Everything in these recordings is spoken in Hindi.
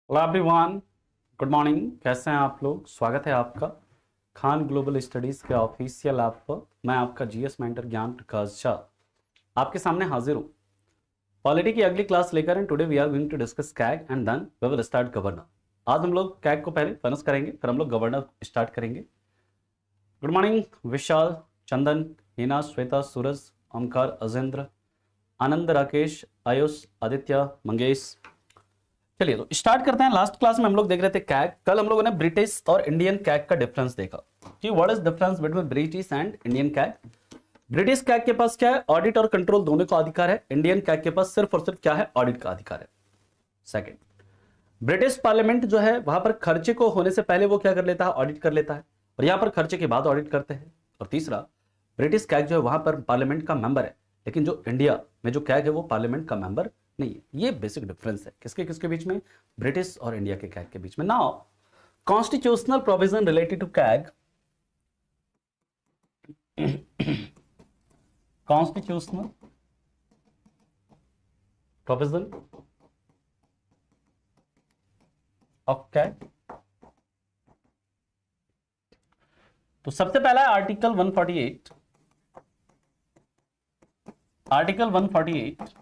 Hello everyone, good morning. कैसे हैं आप लोग? स्वागत है आपका खान ग्लोबल स्टडीज़ के ऑफिशियल ऐप पर। मैं आपका जीएस मेंटर ज्ञान प्रकाश झा आपके सामने हाजिर हूँ पॉलिटी की अगली क्लास लेकर। And today we are going to discuss CAG and then we will start governor. आज हम लोग कैग को पहले फिनिश करेंगे, फिर हम लोग गवर्नर स्टार्ट करेंगे। गुड मॉर्निंग विशाल, चंदन, हीना, श्वेता, सूरज, ओमकार, अजेंद्र, आनंद, राकेश, आयुष, आदित्य, मंगेश। चलिए तो स्टार्ट करते हैं। लास्ट क्लास में हम लोग देख रहे थे कैग। कल हम लोगों ने ब्रिटिश और इंडियन कैग का डिफरेंस देखा कि what is difference between British and Indian CAG. British CAG के पास क्या है? ऑडिट और कंट्रोल दोनों का अधिकार है। इंडियन कैग के पास सिर्फ और सिर्फ क्या है? ऑडिट का अधिकार है। सेकंड, ब्रिटिश पार्लियामेंट जो है वहां पर खर्चे को होने से पहले वो क्या कर लेता है? ऑडिट कर लेता है, और यहां पर खर्चे के बाद ऑडिट करते हैं। और तीसरा, ब्रिटिश कैग जो है वहां पर पार्लियामेंट का मेंबर है, लेकिन जो इंडिया में जो कैग है वो पार्लियामेंट का मेंबर नहीं है। ये बेसिक डिफरेंस है किसके किसके बीच में? ब्रिटिश और इंडिया के कैग के बीच में। Now constitutional provision related to CAG, constitutional provision of CAG. तो सबसे पहला है आर्टिकल 148। आर्टिकल 148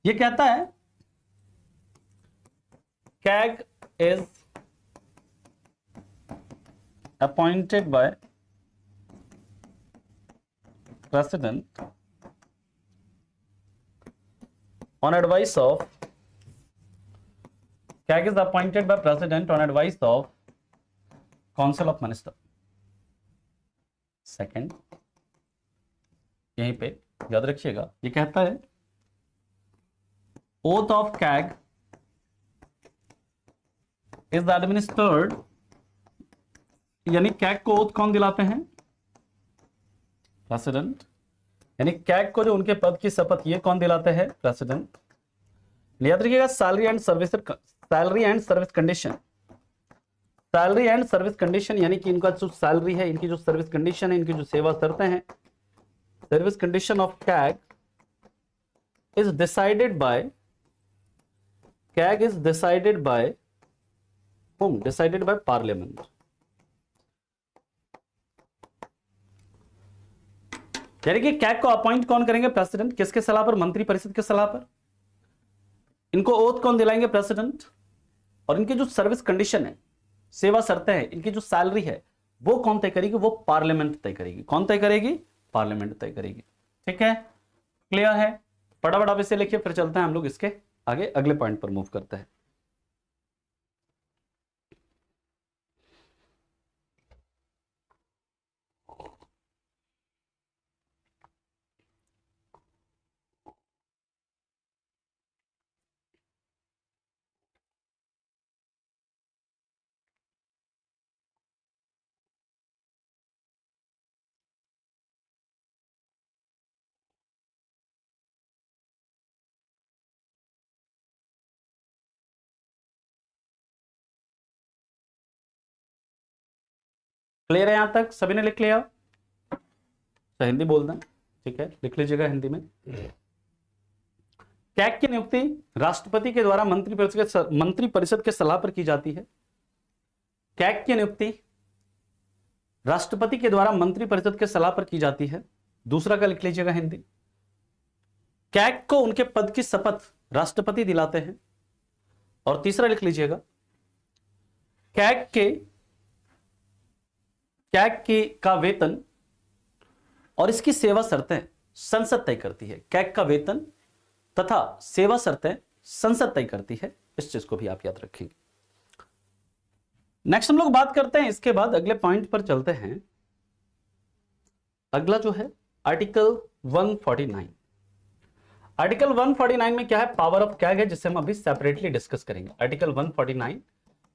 ये कहता है CAG is appointed by president on advice of CAG is appointed by president on advice of council of minister। Second, यहीं पे याद रखिएगा, ये कहता है oath of CAG is administered, यानी कैग को ओथ कौन दिलाते हैं? प्रेसिडेंट। यानी कैग को जो उनके पद की शपथ ये कौन दिलाते हैं? प्रेसिडेंट। याद रखिएगा salary and service condition. Salary and service condition यानी कि इनका जो सैलरी है, इनकी जो सर्विस कंडीशन है, इनकी जो सेवा शर्तें हैं, service condition of CAG is decided by, CAG is decided by whom? Decided by parliament. यानी कि कैग को अपॉइंट कौन करेंगे? प्रेसिडेंट। किसके सलाह पर? मंत्री परिषद के सलाह पर। इनको ओथ कौन दिलाएंगे? प्रेसिडेंट। और इनकी जो सर्विस कंडीशन है, सेवा शर्तें हैं, इनकी जो सैलरी है वो कौन तय करेगी? वो पार्लियामेंट तय करेगी। कौन तय करेगी? पार्लियामेंट तय करेगी। ठीक है, क्लियर है? फटाफट आप इसे लिखिए, फिर चलते हैं हम लोग इसके आगे अगले पॉइंट पर मूव करते हैं। क्लियर है? यहां तक सभी ने लिख लिया? तो हिंदी बोल दें, ठीक है, लिख लीजिएगा हिंदी में। कैग की नियुक्ति राष्ट्रपति के द्वारा मंत्री परिषद के सलाह पर की जाती है। कैग की नियुक्ति राष्ट्रपति के द्वारा मंत्री परिषद के सलाह पर की जाती है। दूसरा का लिख लीजिएगा हिंदी, कैग को उनके पद की शपथ राष्ट्रपति दिलाते हैं। और तीसरा लिख लीजिएगा, कैग की का वेतन और इसकी सेवा शर्तें संसद तय करती है। कैग का वेतन तथा सेवा शर्तें संसद तय करती है। इस चीज को भी आप याद रखेंगे। नेक्स्ट हम लोग बात करते हैं, इसके बाद अगले पॉइंट पर चलते हैं। अगला जो है आर्टिकल 149। आर्टिकल 149 में क्या है? पावर ऑफ कैग है, जिसे हम अभी सेपरेटली डिस्कस करेंगे। आर्टिकल 149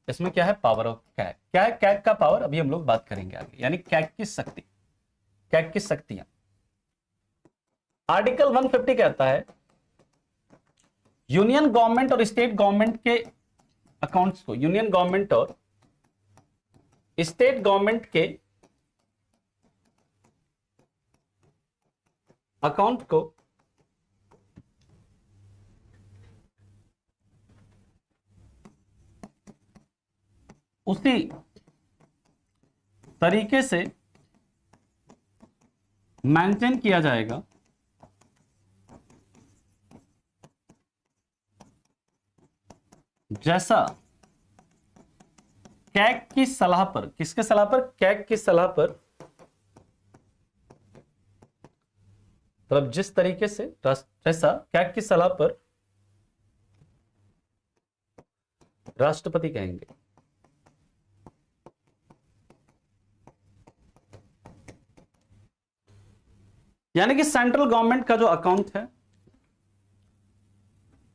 इसमें क्या है? Power of CAG. क्या है कैग का पावर? अभी हम लोग बात करेंगे आगे, यानी कैग की शक्ति, कैग की शक्तियां। आर्टिकल 150 कहता है यूनियन गवर्नमेंट और स्टेट गवर्नमेंट के अकाउंट्स को, यूनियन गवर्नमेंट और स्टेट गवर्नमेंट के अकाउंट को उसी तरीके से मेंटेन किया जाएगा जैसा कैग की सलाह पर, किसके सलाह पर, कैग की सलाह पर, मतलब जिस तरीके से, जैसा कैग की सलाह पर राष्ट्रपति कहेंगे। यानी कि सेंट्रल गवर्नमेंट का जो अकाउंट है,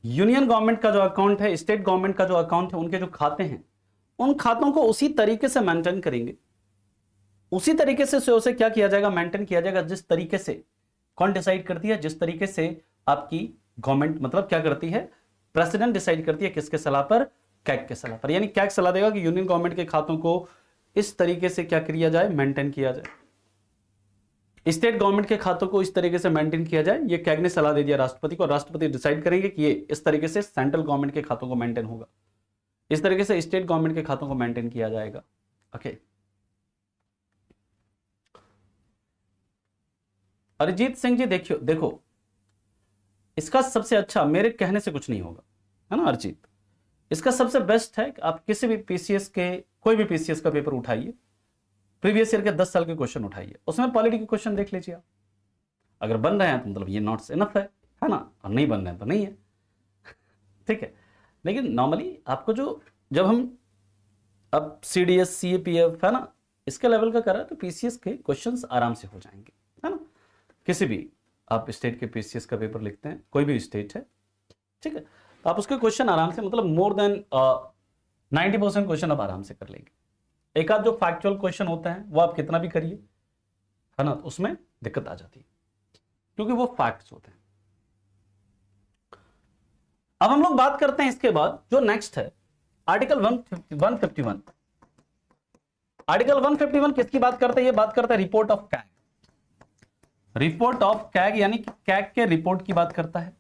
यूनियन गवर्नमेंट का जो अकाउंट है, स्टेट गवर्नमेंट का जो अकाउंट है, उनके जो खाते हैं, उन खातों को उसी तरीके से मेंटेन करेंगे, उसी तरीके से उसे क्या किया जाएगा, मेंटेन किया जाएगा, जिस तरीके से कौन डिसाइड करती है, जिस तरीके से आपकी गवर्नमेंट मतलब क्या करती है, प्रेसिडेंट डिसाइड करती है, किसके सलाह पर, कैग के सलाह पर। यानी कैग सलाह देगा कि यूनियन गवर्नमेंट के खातों को इस तरीके से क्या किया जाए, मेंटेन किया जाए, स्टेट गवर्नमेंट के खातों को इस तरीके से मेंटेन किया जाए। ये कैग ने सलाह दे दिया राष्ट्रपति को, राष्ट्रपति डिसाइड करेंगे कि ये इस तरीके से सेंट्रल गवर्नमेंट के खातों को मेंटेन होगा, इस तरीके से स्टेट गवर्नमेंट के खातों को मेंटेन किया जाएगा। ओके, अरिजीत सिंह जी देखियो, देखो इसका सबसे अच्छा, मेरे कहने से कुछ नहीं होगा, है ना अरिजीत, इसका सबसे बेस्ट है कि आप किसी भी पीसीएस के, कोई भी पीसीएस का पेपर उठाइए, प्रीवियस ईयर के 10 साल के क्वेश्चन उठाइए, उसमें पॉलिटी के क्वेश्चन देख लीजिए आप। अगर बन रहे हैं तो मतलब ये नॉट्स इनफ है ना, और नहीं बन रहे हैं तो नहीं है, ठीक है। लेकिन नॉर्मली आपको जो, जब हम अब सीडीएस सीएपीएफ है ना, इसके लेवल का करा तो पीसीएस के क्वेश्चंस आराम से हो जाएंगे, है ना। किसी भी आप स्टेट के पीसीएस का पेपर लिखते हैं, कोई भी स्टेट है, ठीक है, तो आप उसके क्वेश्चन आराम से, मतलब मोर देन 90% क्वेश्चन आप आराम से कर लेंगे। एक आध जो फैक्चुअल क्वेश्चन होता है वो आप कितना भी करिए, है ना, तो उसमें दिक्कत आ जाती है, क्योंकि वो फैक्ट्स होते हैं। अब हम लोग बात करते हैं इसके बाद जो नेक्स्ट है, आर्टिकल 151। आर्टिकल 151 किसकी बात करता है, ये बात करता है report of CAG, report of CAG, यानी कि कैग के रिपोर्ट की बात करता है।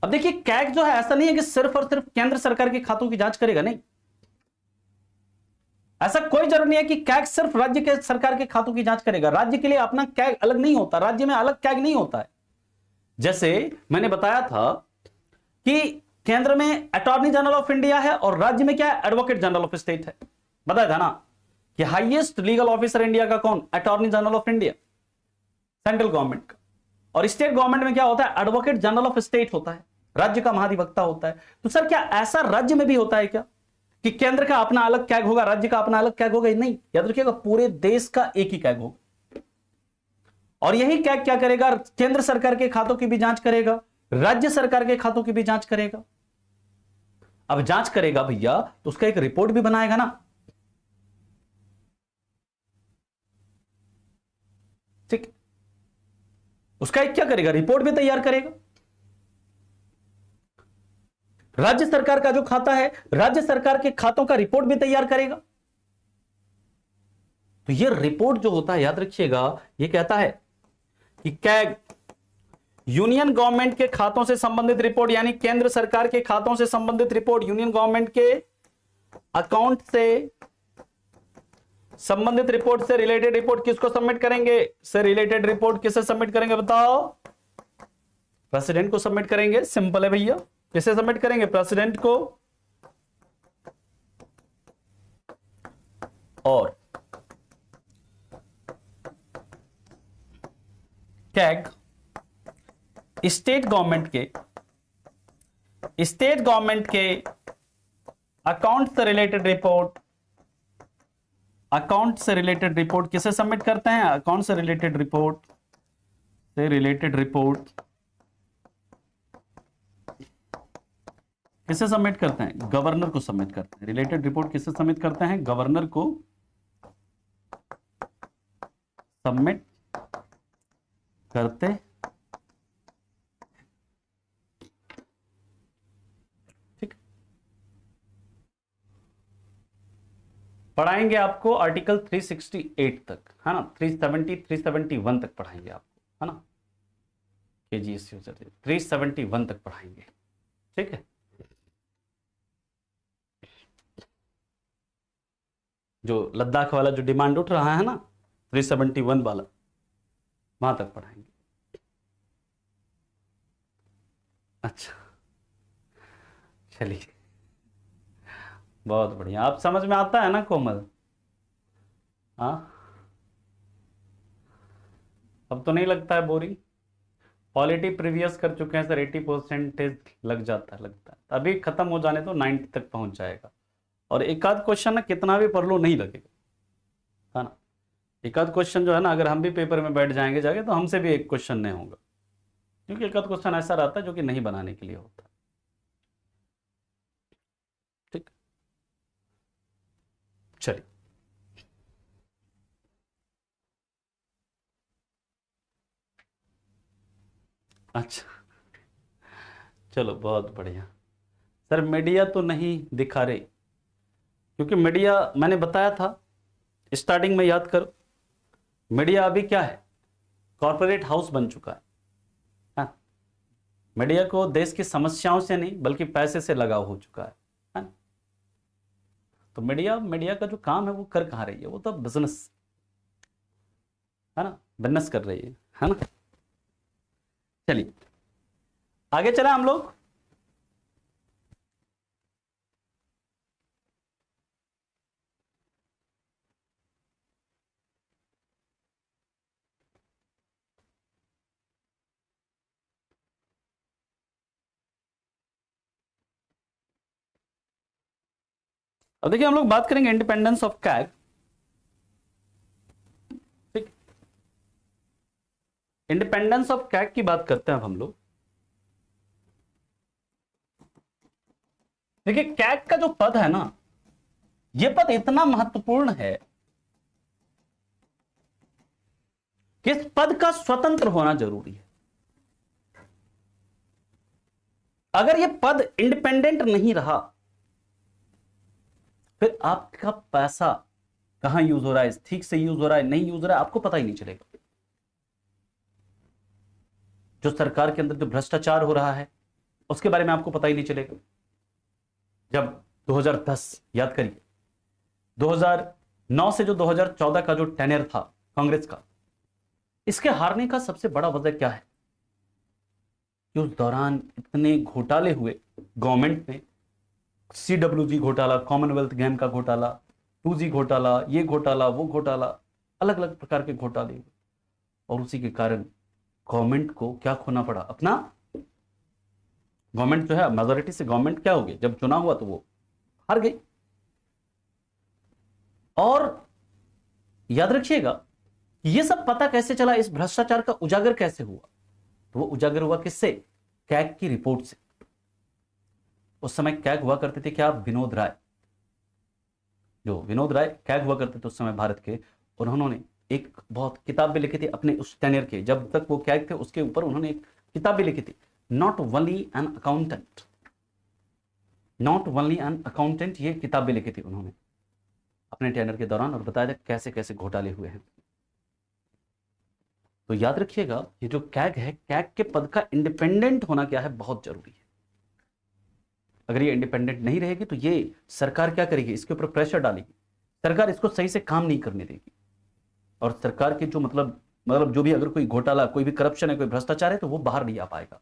अब देखिए कैग जो है, ऐसा नहीं है कि सिर्फ और सिर्फ केंद्र सरकार के खातों की जांच करेगा, नहीं, ऐसा कोई जरूरी नहीं है कि कैग सिर्फ राज्य के सरकार के खातों की जांच करेगा। राज्य के लिए अपना कैग अलग नहीं होता, राज्य में अलग कैग नहीं होता है। जैसे मैंने बताया था कि केंद्र में अटॉर्नी जनरल ऑफ इंडिया है और राज्य में क्या है, एडवोकेट जनरल ऑफ स्टेट है। बताया था ना कि हाईएस्ट लीगल ऑफिसर इंडिया का कौन, attorney general of India, central government का। और स्टेट गवर्नमेंट में क्या होता है, एडवोकेट जनरल ऑफ स्टेट होता है, राज्य का महाधिवक्ता होता है। तो सर क्या ऐसा राज्य में भी होता है क्या कि केंद्र का अपना अलग कैग होगा, राज्य का अपना अलग कैग होगा? नहीं, याद रखिएगा पूरे देश का एक ही कैग होगा। और यही कैग क्या करेगा, केंद्र सरकार के खातों की भी जांच करेगा, राज्य सरकार के खातों की भी जांच करेगा। अब जांच करेगा भैया तो उसका एक रिपोर्ट भी बनाएगा ना, ठीक, उसका एक क्या करेगा, रिपोर्ट भी तैयार करेगा। राज्य सरकार का जो खाता है, राज्य सरकार के खातों का रिपोर्ट भी तैयार करेगा। तो ये रिपोर्ट जो होता है, याद रखिएगा, ये कहता है कि कैग यूनियन गवर्नमेंट के खातों से संबंधित रिपोर्ट, यानी केंद्र सरकार के खातों से संबंधित रिपोर्ट, यूनियन गवर्नमेंट के अकाउंट से संबंधित रिपोर्ट से रिलेटेड रिपोर्ट किसको सबमिट करेंगे, से रिलेटेड रिपोर्ट किसे सबमिट करेंगे बताओ, प्रेसिडेंट को सबमिट करेंगे। सिंपल है भैया, किसे सबमिट करेंगे, प्रेसिडेंट को। और कैग स्टेट गवर्नमेंट के अकाउंट से रिलेटेड रिपोर्ट, अकाउंट से रिलेटेड रिपोर्ट किसे सबमिट करते हैं, अकाउंट से रिलेटेड रिपोर्ट किसे सबमिट करते हैं, गवर्नर को सबमिट करते हैं। रिलेटेड रिपोर्ट किसे सबमिट करते हैं, गवर्नर को सबमिट करते, ठीक। पढ़ाएंगे आपको आर्टिकल 368 तक, है ना, 370 371 तक पढ़ाएंगे आपको, है ना, केजीएस यूजर 371 तक पढ़ाएंगे, ठीक है। जो लद्दाख वाला जो डिमांड उठ रहा है ना 371 वाला, वहां तक पढ़ाएंगे। अच्छा चलिए, बहुत बढ़िया। आप समझ में आता है ना कोमल? हाँ, अब तो नहीं लगता है बोरिंग? पॉलिटी प्रीवियस कर चुके हैं सर, 80% लग जाता है, लगता है अभी खत्म हो जाने तो 90 तक पहुंच जाएगा। और एक आध क्वेश्चन ना कितना भी पढ़ लो नहीं लगेगा, है ना? एक आध क्वेश्चन जो है ना, अगर हम भी पेपर में बैठ जाएंगे जाके तो हमसे भी एक क्वेश्चन नहीं होगा, क्योंकि एक आध क्वेश्चन ऐसा रहता है जो कि नहीं बनाने के लिए होता है। ठीक, चलिए। अच्छा चलो, बहुत बढ़िया। सर मीडिया तो नहीं दिखा रहे, क्योंकि मीडिया मैंने बताया था स्टार्टिंग में, याद करो, मीडिया अभी क्या है? कॉर्पोरेट हाउस बन चुका है। हाँ? मीडिया को देश की समस्याओं से नहीं बल्कि पैसे से लगाव हो चुका है। हाँ? तो मीडिया मीडिया का जो काम है वो कर कहाँ रही है? वो तो बिजनेस, है ना, बिजनेस कर रही है ना? चलिए आगे चले हम लोग। अब देखिए, हम लोग बात करेंगे इंडिपेंडेंस ऑफ कैग। ठीक, इंडिपेंडेंस ऑफ कैग की बात करते हैं अब हम लोग। देखिए, कैग का जो पद है ना, यह पद इतना महत्वपूर्ण है कि इस पद का स्वतंत्र होना जरूरी है। अगर यह पद इंडिपेंडेंट नहीं रहा, फिर आपका पैसा कहां यूज हो रहा है, ठीक से यूज हो रहा है, नहीं यूज हो रहा है, आपको पता ही नहीं चलेगा। जो सरकार के अंदर जो भ्रष्टाचार हो रहा है उसके बारे में आपको पता ही नहीं चलेगा। जब 2010, याद करिए, 2009 से जो 2014 का जो टेन्योर था कांग्रेस का, इसके हारने का सबसे बड़ा वजह क्या है? कि उस दौरान इतने घोटाले हुए गवर्नमेंट में, CWG घोटाला, कॉमनवेल्थ गेम का घोटाला, 2G घोटाला, ये घोटाला, वो घोटाला, अलग अलग प्रकार के घोटाले हुए, और उसी के कारण गवर्नमेंट को क्या खोना पड़ा? अपना गवर्नमेंट जो है, मेजोरिटी से गवर्नमेंट क्या हो गई, जब चुनाव हुआ तो वो हार गई। और याद रखिएगा, ये सब पता कैसे चला, इस भ्रष्टाचार का उजागर कैसे हुआ? तो वो उजागर हुआ किससे? कैग की रिपोर्ट से। उस समय कैग हुआ करते थे क्या? विनोद राय, जो विनोद राय कैग हुआ करते थे उस समय भारत के, और उन्होंने एक बहुत किताब भी लिखी थी अपने उस टेन्योर के, जब तक वो कैग थे उसके ऊपर उन्होंने एक किताब भी लिखी थी, not only an accountant, not only an accountant, ये किताब भी लिखी थी उन्होंने अपने टेन्योर के दौरान, और बताया था कैसे कैसे घोटाले हुए हैं। तो याद रखिएगा, ये जो कैग है, कैग के पद का इंडिपेंडेंट होना क्या है, बहुत जरूरी है। अगर ये इंडिपेंडेंट नहीं रहेगी तो ये सरकार क्या करेगी? इसके ऊपर प्रेशर डालेगी, सरकार इसको सही से काम नहीं करने देगी, और सरकार के जो मतलब जो भी अगर कोई घोटाला, कोई भी करप्शन है, कोई भ्रष्टाचार है, तो वो बाहर नहीं आ पाएगा।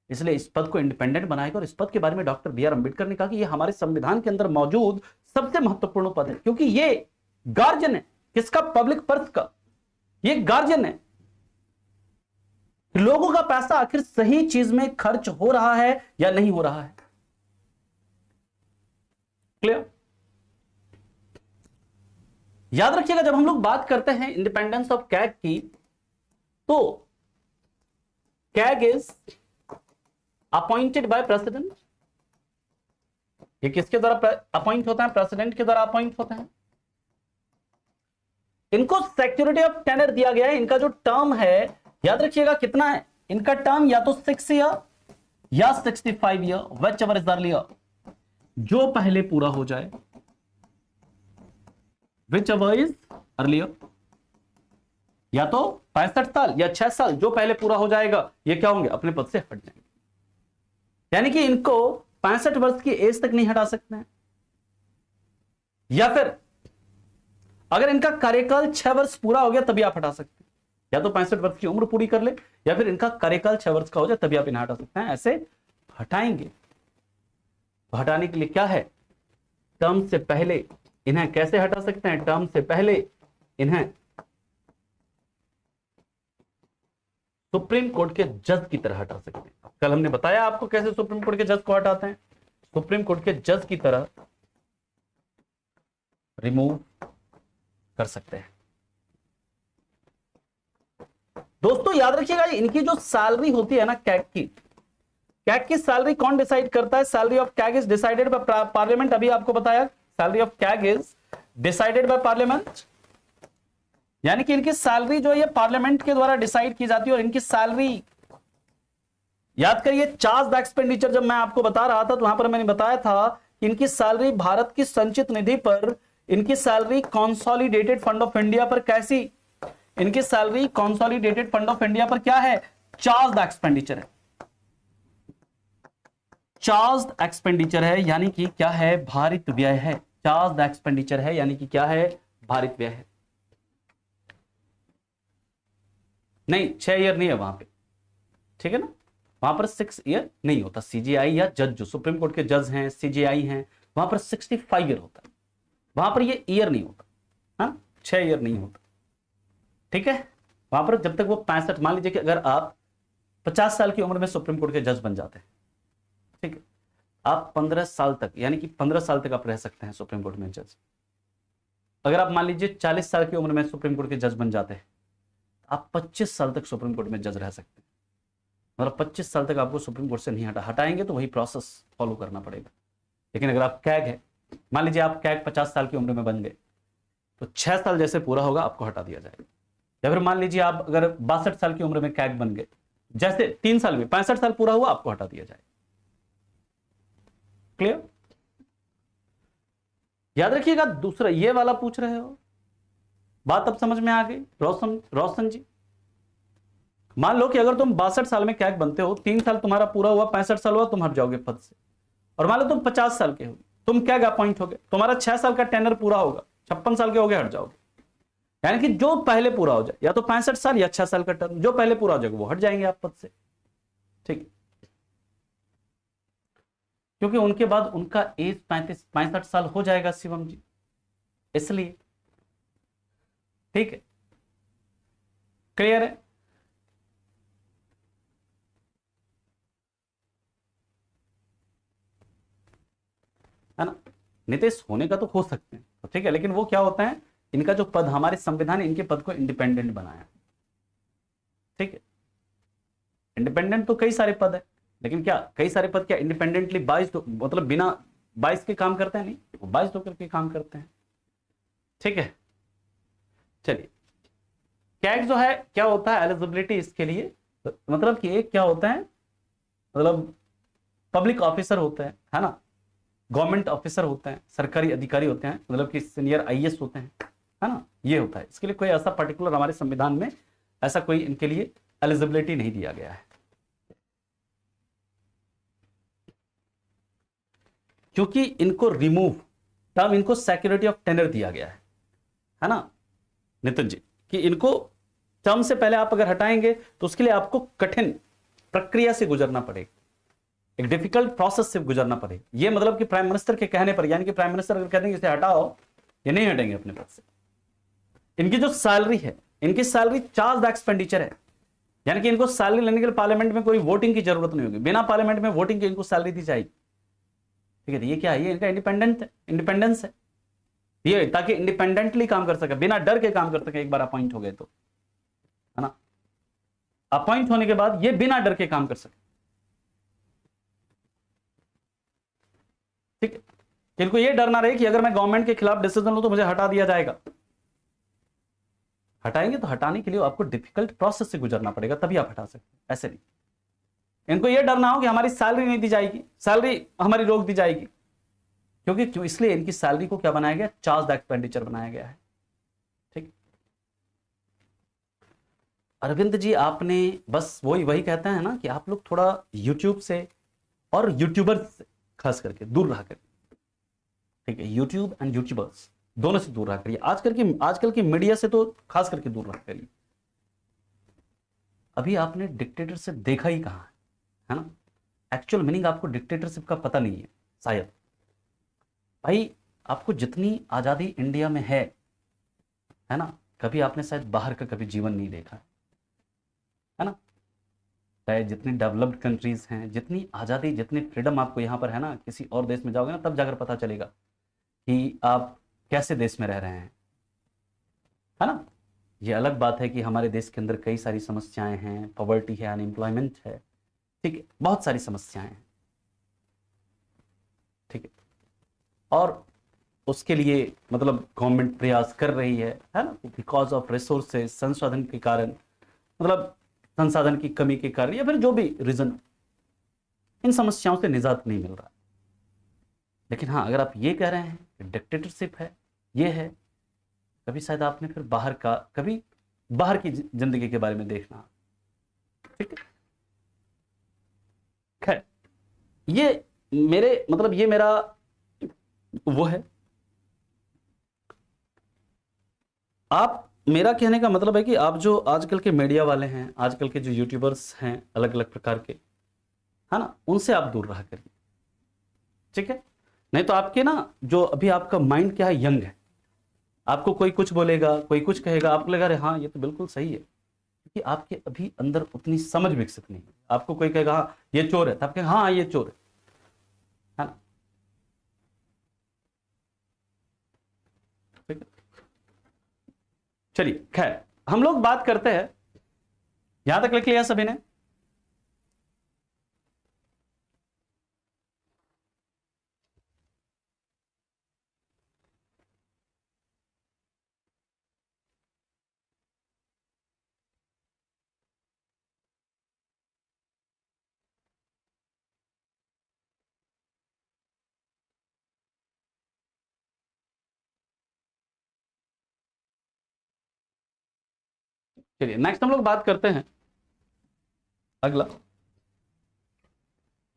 इसलिए इस पद को इंडिपेंडेंट बनाएगा। और इस पद के बारे में डॉक्टर बी आर अम्बेडकर ने कहा कि ये हमारे संविधान के अंदर मौजूद सबसे महत्वपूर्ण पद है, क्योंकि ये गार्जियन है किसका? पब्लिक पर्स का। ये गार्जियन है, लोगों का पैसा आखिर सही चीज में खर्च हो रहा है या नहीं हो रहा है। क्लियर? याद रखिएगा, जब हम लोग बात करते हैं इंडिपेंडेंस ऑफ कैग की, तो CAG is appointed by president. ये किसके द्वारा अपॉइंट होता है? प्रेसिडेंट के द्वारा अपॉइंट होता है। इनको सिक्योरिटी ऑफ टेनर दिया गया है। इनका जो टर्म है, याद रखिएगा कितना है इनका टर्म, या तो 6 ईयर या 65 year, which ever is the earlier, जो पहले पूरा हो जाए, विच एवर इज अर्लियर, या तो 65 साल या 6 साल, जो पहले पूरा हो जाएगा, ये क्या होंगे? अपने पद से हट जाएंगे। यानी कि इनको 65 वर्ष की एज तक नहीं हटा सकते हैं, या फिर अगर इनका कार्यकाल 6 वर्ष पूरा हो गया तभी आप हटा सकते हैं, या तो 65 वर्ष की उम्र पूरी कर ले या फिर इनका कार्यकाल 6 वर्ष का हो जाए तभी आप इन्हें हटा सकते हैं, ऐसे हटाएंगे। तो हटाने के लिए क्या है, टर्म से पहले इन्हें कैसे हटा सकते हैं, टर्म से पहले इन्हें सुप्रीम कोर्ट के जज की तरह हटा सकते हैं। कल हमने बताया आपको कैसे सुप्रीम कोर्ट के जज को हटाते हैं, सुप्रीम कोर्ट के जज की तरह रिमूव कर सकते हैं। दोस्तों याद रखिएगा, इनकी जो सैलरी होती है ना कैग की सैलरी कौन डिसाइड करता है, salary of CAG is decided by parliament. अभी आपको बताया salary of CAG is decided by parliament, यानी कि इनकी सैलरी जो है ये पार्लियामेंट के द्वारा डिसाइड की जाती है। और इनकी सैलरी याद करिए, चार्ज द एक्सपेंडिचर जब मैं आपको बता रहा था तो वहां पर मैंने बताया था कि इनकी सैलरी भारत की संचित निधि पर, इनकी salary consolidated fund of India पर कैसी, इनकी salary consolidated fund of India पर क्या है, चार्ज द एक्सपेंडिचर है, चार्ज एक्सपेंडिचर है, यानी कि क्या है, भारित व्यय है। चार्ज एक्सपेंडिचर है यानी कि क्या है, भारित व्यय है। नहीं 6 ईयर नहीं है वहां पे, ठीक है ना, वहां पर 6 ईयर नहीं होता। सीजीआई या जज जो सुप्रीम कोर्ट के जज हैं, सीजीआई हैं, वहां पर 65 ईयर होता है, वहां पर ये ईयर नहीं होता, हाँ 6 ईयर नहीं होता, ठीक है। वहां पर जब तक वो 65, मान लीजिए कि अगर आप 50 साल की उम्र में सुप्रीम कोर्ट के जज बन जाते हैं, ठीक है, आप 15 साल तक, यानी कि 15 साल तक आप रह सकते हैं सुप्रीम कोर्ट में जज। अगर आप मान लीजिए 40 साल की उम्र में सुप्रीम कोर्ट के जज बन जाते हैं, आप 25 साल तक सुप्रीम कोर्ट में जज रह सकते हैं। मतलब 25 साल तक आपको सुप्रीम कोर्ट से नहीं हटाएंगे तो वही प्रोसेस फॉलो करना पड़ेगा। लेकिन अगर आप कैग है, मान लीजिए आप कैग 50 साल की उम्र में बन गए तो 6 साल जैसे पूरा होगा आपको हटा दिया जाएगा। या फिर मान लीजिए आप अगर 62 साल की उम्र में कैग बन गए, जैसे 3 साल में 65 साल पूरा हुआ आपको हटा दिया जाएगा। क्लियर? याद रखिएगा। दूसरा ये वाला पूछ रहे हो, बात अब समझ में आ गई रोशन जी। मान लो कि अगर तुम 62 साल में कैग बनते हो, 3 साल तुम्हारा पूरा हुआ, 65 साल हुआ, तुम हट जाओगे पद से। और मान लो तुम 50 साल के हो, तुम कैग अपॉइंट हो गए, तुम्हारा 6 साल का टेनर पूरा होगा, 56 साल के हो गए, हट जाओगे। यानी कि जो पहले पूरा हो जाए, या तो 65 साल या 6 साल का टर्म, जो पहले पूरा हो जाएगा वो हट जाएंगे आप पद से, ठीक। क्योंकि उनके बाद उनका एज 65 साल हो जाएगा शिवम जी, इसलिए, ठीक है। क्लियर है? है ना। नीतीश होने का तो हो सकते हैं, तो ठीक है, लेकिन वो क्या होता है, इनका जो पद, हमारे संविधान ने इनके पद को इंडिपेंडेंट बनाया, ठीक है। इंडिपेंडेंट तो कई सारे पद है, लेकिन क्या कई सारे पद क्या इंडिपेंडेंटली बाइज, मतलब बिना बाइज के काम करते हैं? नहीं, वो बाइज होकर के काम करते हैं, ठीक है। चलिए, कैग जो है क्या होता है, एलिजिबिलिटी इसके लिए, मतलब कि एक क्या होता है, मतलब पब्लिक ऑफिसर होते हैं, है ना, गवर्नमेंट ऑफिसर होते हैं, सरकारी अधिकारी होते हैं, मतलब कि सीनियर आईएएस होते हैं, है ना, ये होता है। इसके लिए कोई ऐसा पर्टिकुलर हमारे संविधान में ऐसा कोई इनके लिए एलिजिबिलिटी नहीं दिया गया है, क्योंकि इनको रिमूव टर्म, इनको सिक्योरिटी ऑफ टेनर दिया गया है ना नितिन जी, कि इनको टर्म से पहले आप अगर हटाएंगे तो उसके लिए आपको कठिन प्रक्रिया से गुजरना पड़ेगा, एक डिफिकल्ट प्रोसेस से गुजरना पड़ेगा। ये मतलब कि प्राइम मिनिस्टर के कहने पर, यानी कि प्राइम मिनिस्टर अगर कह देंगे इसे हटाओ, ये नहीं हटेंगे अपने पद से। इनकी जो सैलरी है, इनकी सैलरी चार्ज एक्सपेंडिचर है, यानी कि इनको सैलरी लेने के लिए पार्लियामेंट में कोई वोटिंग की जरूरत नहीं होगी, बिना पार्लियामेंट में वोटिंग के इनको सैलरी दी जाएगी, ठीक है। ये क्या है, ये इनका इंडिपेंडेंस है, ये ताकि इंडिपेंडेंटली काम कर सके, बिना डर के काम कर सके, एक बार अपॉइंट हो गए तो, है ना। अपॉइंट होने के बाद ये बिना डर के काम कर सके, ठीक है। इनको ये डर ना रहे कि अगर मैं गवर्नमेंट के खिलाफ डिसीजन लूं तो मुझे हटा दिया जाएगा। हटाएंगे तो हटाने के लिए आपको डिफिकल्ट प्रोसेस से गुजरना पड़ेगा, तभी आप हटा सकते हैं, ऐसे नहीं। इनको ये डर ना हो कि हमारी सैलरी नहीं दी जाएगी, सैलरी हमारी रोक दी जाएगी, क्योंकि क्यों, इसलिए इनकी सैलरी को क्या बनाया गया, चार्ज एक्सपेंडिचर बनाया गया है, ठीक। अरविंद जी आपने बस वही कहते हैं ना कि आप लोग थोड़ा यूट्यूब से और यूट्यूबर्स से खास करके दूर रह कर, ठीक है, यूट्यूब एंड यूट्यूबर्स दोनों से दूर रहा करिए। आजकल की मीडिया से तो खास करके दूर रहा करिए। अभी आपने डिक्टेटरशिप देखा ही कहाँ है ना? एक्चुअल मीनिंग आपको डिक्टेटरशिप का पता नहीं है शायद। भाई, आपको जितनी आजादी इंडिया में है ना, कभी आपने शायद बाहर का कभी जीवन नहीं देखा है ना? चाहे जितनी डेवलप्ड कंट्रीज हैं, जितनी आज़ादी, जितनी फ्रीडम आपको यहाँ पर है ना, किसी और देश में जाओगे ना तब जाकर पता चलेगा कि आप कैसे देश में रह रहे हैं, है ना? ये अलग बात है कि हमारे देश के अंदर कई सारी समस्याएं हैं, पॉवर्टी है, अनएम्प्लॉयमेंट है, ठीक है, बहुत सारी समस्याएं हैं, ठीक है। और उसके लिए मतलब गवर्नमेंट प्रयास कर रही है ना, बिकॉज ऑफ रिसोर्सेज, संसाधन के कारण, मतलब संसाधन की कमी के कारण या फिर जो भी रीजन, इन समस्याओं से निजात नहीं मिल रहा। लेकिन हाँ, अगर आप ये कह रहे हैं कि डिक्टेटरशिप है, ये है, कभी शायद आपने फिर कभी बाहर की जिंदगी के बारे में देखना, ठीक है। खैर, ये ये मेरा वो है। आप, मेरा कहने का मतलब है कि आप जो आजकल के मीडिया वाले हैं, आजकल के जो यूट्यूबर्स हैं अलग अलग प्रकार के, है ना, उनसे आप दूर रहा करिए, ठीक है। नहीं तो आपके ना, जो अभी आपका माइंड क्या है, यंग है। आपको कोई कुछ बोलेगा, कोई कुछ कहेगा, आपको लगेगा अरे हाँ ये तो बिल्कुल सही है, क्योंकि आपके अभी अंदर उतनी समझ विकसित नहीं है। आपको कोई कहेगा हाँ ये चोर है, तो आप कहेंगे हाँ ये चोर है ना? ठीक है, चलिए खैर, हम लोग बात करते हैं। यहां तक लिख लिया सभी ने? चलिए नेक्स्ट हम लोग बात करते हैं अगला।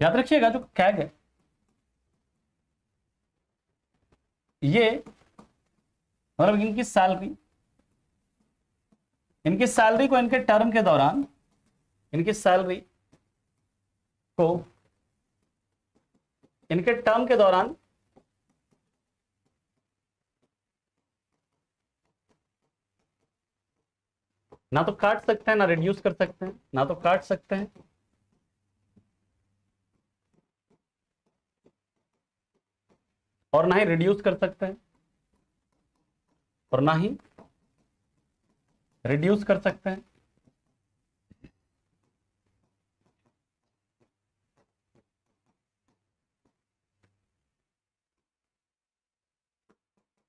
याद रखिएगा, जो कैग है, ये मतलब इनकी सैलरी को, इनके टर्म के दौरान, इनकी सैलरी को इनके टर्म के दौरान ना तो काट सकते हैं, ना रिड्यूस कर सकते हैं, ना तो काट सकते हैं और ना ही रिड्यूस कर सकते हैं, और ना ही रिड्यूस कर सकते हैं।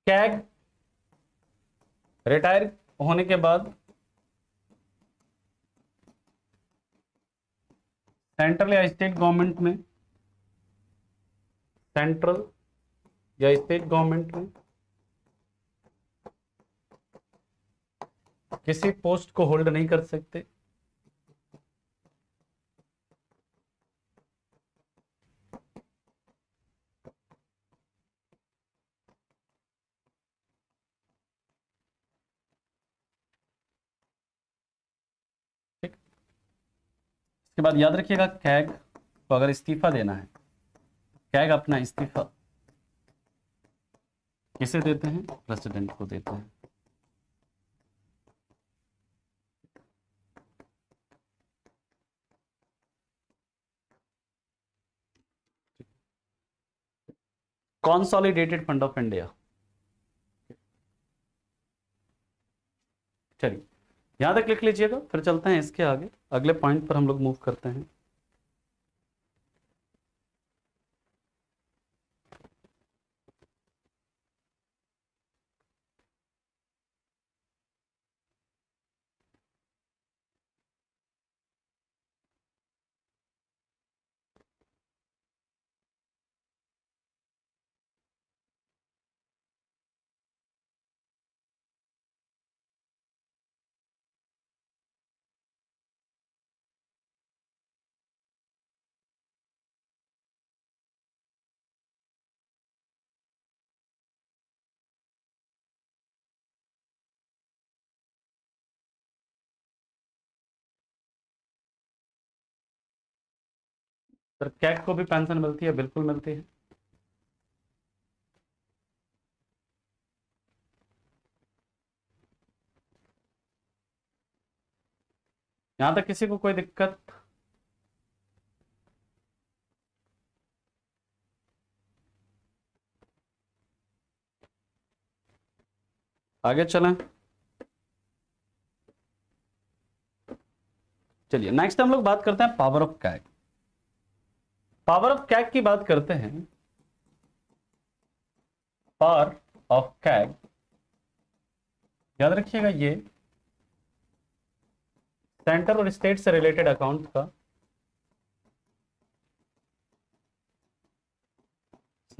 कैग रिटायर होने के बाद सेंट्रल या स्टेट गवर्नमेंट में, सेंट्रल या स्टेट गवर्नमेंट में किसी पोस्ट को होल्ड नहीं कर सकते, ठीक। इसके बाद याद रखिएगा, कैग को अगर इस्तीफा देना है, कैग अपना इस्तीफा किसे देते हैं? प्रेसिडेंट को देते हैं। Consolidated fund of India. चलिए, यहां तक लिख लीजिएगा, फिर चलते हैं इसके आगे, अगले पॉइंट पर हम लोग मूव करते हैं। सर कैग को भी पेंशन मिलती है? बिल्कुल मिलती है। यहां तक किसी को कोई दिक्कत? आगे चलें। चलिए नेक्स्ट हम लोग बात करते हैं power of CAG. Power of CAG की बात करते हैं। पावर ऑफ कैग, याद रखिएगा, ये सेंटर और स्टेट से रिलेटेड अकाउंट का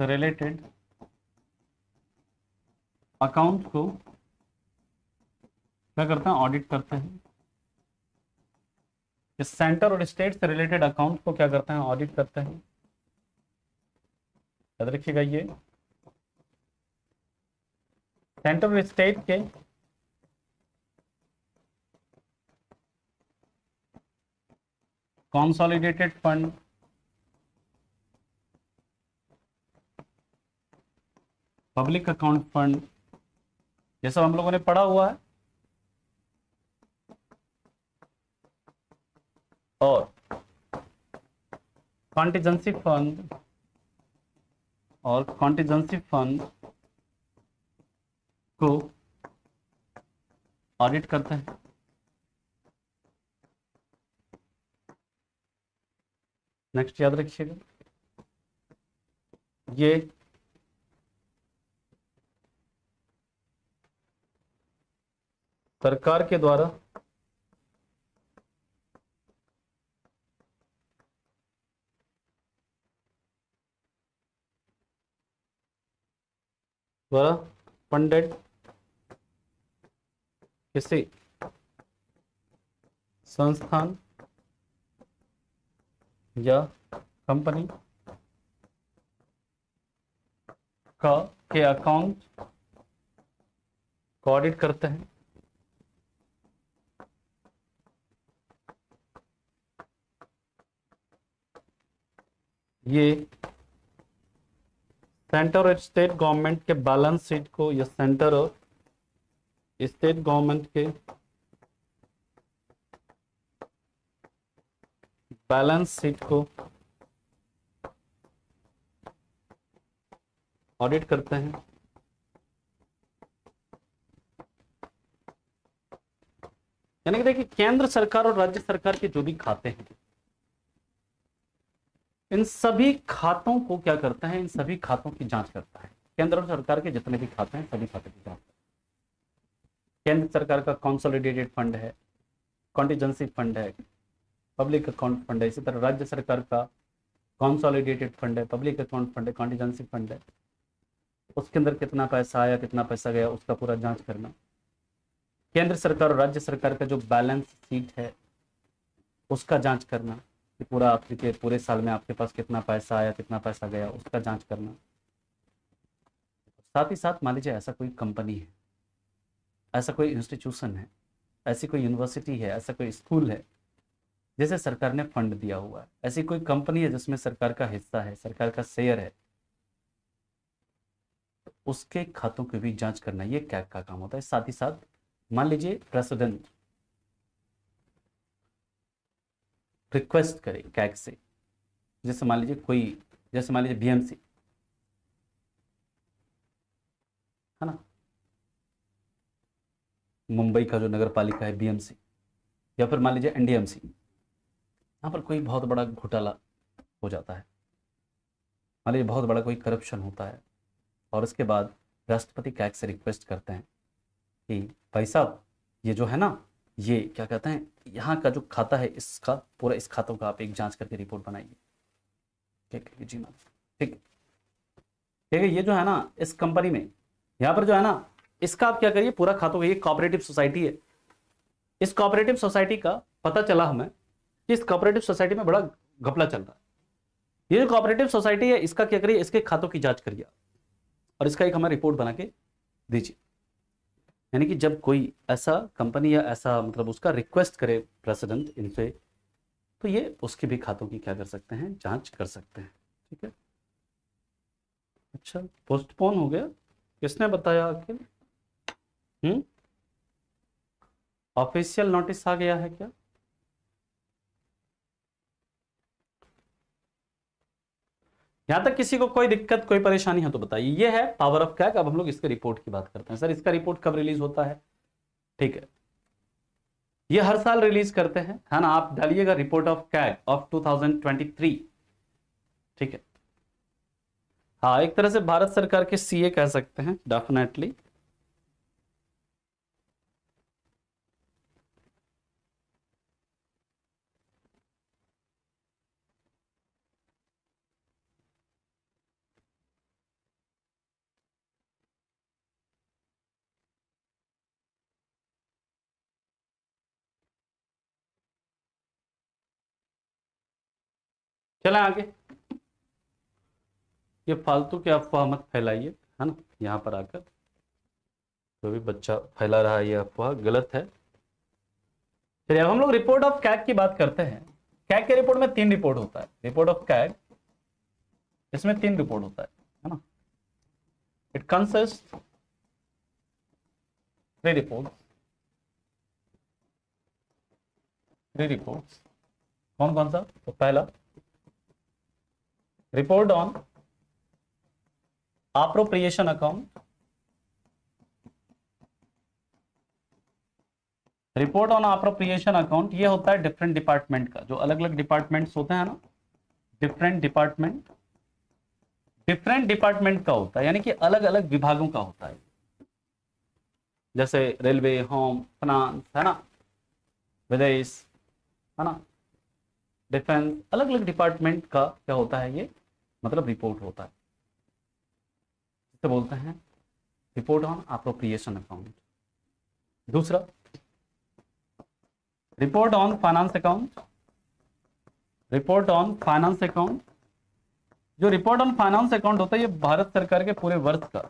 रिलेटेड अकाउंट को क्या करते हैं? ऑडिट करते हैं। इस सेंटर और स्टेट से रिलेटेड अकाउंट को क्या करते हैं? ऑडिट करते हैं। याद रखिएगा, ये सेंटर और स्टेट के consolidated fund, public account fund, ये सब हम लोगों ने पढ़ा हुआ है। और कॉन्टिजेंसी फंड और कॉन्टिजेंसी फंड को ऑडिट करते हैं। नेक्स्ट याद रखिएगा, ये सरकार के द्वारा फंडेड किसी संस्थान या कंपनी का के अकाउंट को ऑडिट करते हैं। ये सेंटर और स्टेट गवर्नमेंट के बैलेंस शीट को, या सेंटर और स्टेट गवर्नमेंट के बैलेंस शीट को ऑडिट करते हैं। यानी कि देखिए, केंद्र सरकार और राज्य सरकार के जो भी खाते हैं, इन सभी खातों को क्या करता है? इन सभी खातों की जांच करता है। केंद्र और सरकार के जितने भी खाते हैं, सभी खातों की जांच। केंद्र सरकार का कंसोलिडेटेड फंड है, कॉन्टिजेंसी फंड है, पब्लिक अकाउंट फंड है। इसी तरह राज्य सरकार का कंसोलिडेटेड फंड है, पब्लिक अकाउंट फंड है, कॉन्टिजेंसी फंड है। उसके अंदर कितना पैसा आया, कितना पैसा गया, उसका पूरा जांच करना। केंद्र सरकार और राज्य सरकार का जो बैलेंस शीट है, उसका जांच करना कि पूरा आपके पूरे साल में आपके पास कितना पैसा आया, कितना पैसा गया, उसका जांच करना। साथ ही साथ मान लीजिए ऐसा कोई कंपनी है, ऐसा कोई इंस्टीट्यूशन है, ऐसी कोई यूनिवर्सिटी है, ऐसा कोई स्कूल है जिसे सरकार ने फंड दिया हुआ है, ऐसी कोई कंपनी है जिसमें सरकार का हिस्सा है, सरकार का शेयर है, तो उसके खातों की भी जांच करना, ये कैग का काम होता है। साथ ही साथ मान लीजिए प्रेसिडेंट रिक्वेस्ट करे कैग से, जैसे मान लीजिए कोई, जैसे मान लीजिए बीएमसी है ना, मुंबई का जो नगर पालिका है बीएमसी, या फिर मान लीजिए एनडीएमसी, यहाँ पर कोई बहुत बड़ा घोटाला हो जाता है, मान लीजिए बहुत बड़ा कोई करप्शन होता है, और उसके बाद राष्ट्रपति कैग से रिक्वेस्ट करते हैं कि भाई साहब, ये जो है ना, ये क्या कहते हैं, यहाँ का जो खाता है, इसका पूरा, इस खातों का आप एक जांच करके रिपोर्ट बनाइए। ठीक है जी मैम, ठीक है, ठीक है। ये जो है ना, इस कंपनी में, यहाँ पर जो है ना, इसका आप क्या करिए, पूरा खातों का, ये कोऑपरेटिव सोसाइटी है, इस कोऑपरेटिव सोसाइटी का पता चला हमें कि इस कोऑपरेटिव सोसाइटी में बड़ा घपला चल रहा है। ये जो कोऑपरेटिव सोसाइटी है, इसका क्या करिए, इसके खातों की जांच करिए और इसका एक हमें रिपोर्ट बना के दीजिए। यानी कि जब कोई ऐसा कंपनी या ऐसा मतलब उसका रिक्वेस्ट करे प्रेसिडेंट इनसे, तो ये उसके भी खातों की क्या कर सकते हैं, जांच कर सकते हैं। ठीक है, अच्छा पोस्टपोन हो गया, किसने बताया आखिर? ऑफिशियल नोटिस आ गया है क्या? यहां तक किसी को कोई दिक्कत कोई परेशानी है तो बताइए। ये है पावर ऑफ कैग। अब हम लोग इसके रिपोर्ट की बात करते हैं। सर इसका रिपोर्ट कब रिलीज होता है? ठीक है, ये हर साल रिलीज करते हैं, है ना। आप डालिएगा रिपोर्ट ऑफ कैग ऑफ 2023। ठीक है, हाँ एक तरह से भारत सरकार के सीए कह सकते हैं डेफिनेटली। चलें आगे, ये फालतू की अफवाह मत फैलाइए, है ना। यहाँ पर आकर जो भी बच्चा फैला रहा है ये अफवाह गलत है। चलिए अब हम लोग रिपोर्ट ऑफ कैग की बात करते हैं। कैग के रिपोर्ट में 3 रिपोर्ट होता है। रिपोर्ट ऑफ कैग इसमें 3 रिपोर्ट होता है ना। It consist 3 report. 3 रिपोर्ट्स कौन कौन सा? तो पहला report on appropriation account. Report on appropriation account ये होता है डिफरेंट डिपार्टमेंट का, जो अलग अलग डिपार्टमेंट्स होते हैं ना, डिफरेंट डिपार्टमेंट का होता है, यानी कि अलग अलग विभागों का होता है। जैसे रेलवे, होम, फाइनेंस, है ना, विदेश, है ना, डिफेंस, अलग अलग डिपार्टमेंट का क्या होता है ये, मतलब रिपोर्ट होता है। इसे बोलते हैं रिपोर्ट ऑन अप्रोप्रिएशन अकाउंट। दूसरा report on finance account. Report on finance account, जो रिपोर्ट ऑन फाइनेंस अकाउंट होता है ये भारत सरकार के पूरे वर्ष का,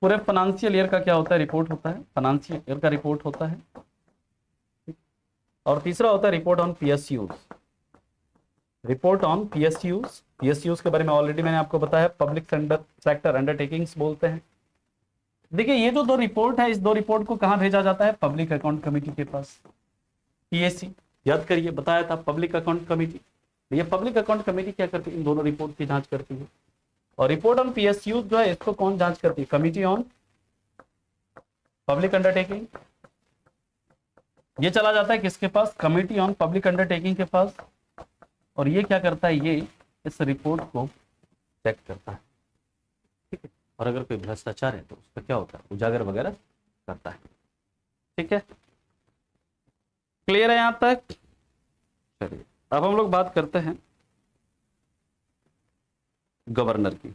पूरे फाइनेंशियल ईयर का क्या होता है, रिपोर्ट होता है, फाइनेंशियल ईयर का रिपोर्ट होता है। और तीसरा होता है report on PSUs. Report on PSUs, PSUs के बारे में ऑलरेडी मैंने आपको बताया, पब्लिक सेक्टर अंडरटेकिंग्स बोलते हैं। देखिए ये जो 2 रिपोर्ट है, इस 2 रिपोर्ट को कहां भेजा जाता है? पब्लिक अकाउंट कमेटी के पास, पीएससी। याद करिए बताया था पब्लिक अकाउंट कमेटी। ये पब्लिक अकाउंट कमेटी क्या करती है? इन दोनों रिपोर्ट की जांच करती है। और रिपोर्ट ऑन पीएसयू जो है इसको कौन जांच करती है? Committee on public undertaking. ये चला जाता है किसके पास? कमिटी ऑन पब्लिक अंडरटेकिंग के पास। और ये क्या करता है? ये इस रिपोर्ट को चेक करता है, ठीक है। और अगर कोई भ्रष्टाचार है तो उसका क्या होता है? उजागर वगैरह करता है, ठीक है। क्लियर है यहां तक? चलिए अब हम लोग बात करते हैं गवर्नर की।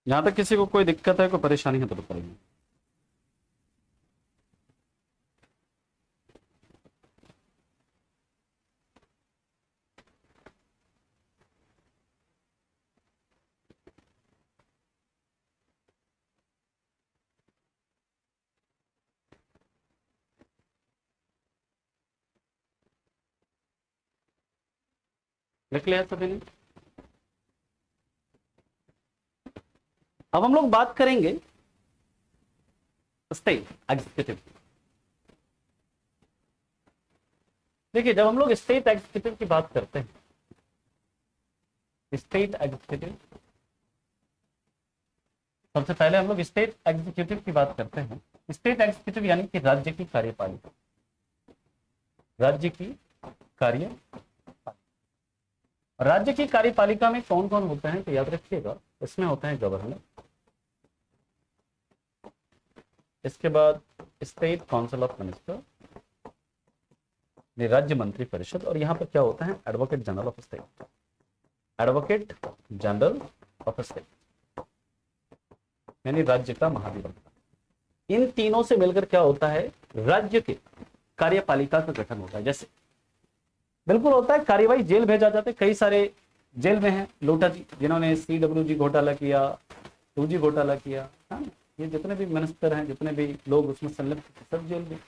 यहां तक किसी को कोई दिक्कत है, कोई परेशानी है तो बताइए। लिख लिया सभी ने? अब हम लोग बात करेंगे स्टेट एग्जीक्यूटिव। देखिए जब हम लोग स्टेट एग्जीक्यूटिव की बात करते हैं, स्टेट एग्जीक्यूटिव, सबसे पहले हम लोग स्टेट एग्जीक्यूटिव की बात करते हैं। स्टेट एग्जीक्यूटिव यानी कि राज्य की कार्यपालिका, राज्य की कार्यपालिका। राज्य की कार्यपालिका में कौन कौन होते हैं? तो याद रखिएगा, इसमें होते हैं गवर्नर, इसके बाद स्टेट काउंसिल ऑफ मिनिस्टर, राज्य मंत्री परिषद, और यहां पर क्या होता है? Advocate general of state, advocate general of state, यानी राज्य का महाधिवक्ता। इन तीनों से मिलकर क्या होता है? राज्य के कार्यपालिका का गठन होता है। जैसे बिल्कुल होता है, कार्यवाही, जेल भेजा जाता है। कई सारे जेल में हैं लोटा जी, जिन्होंने CWG घोटाला किया, 2G घोटाला किया, है ना। ये जितने भी मिनिस्टर हैं, जितने भी लोग उसमें संलिप्त थे, सब जेल में,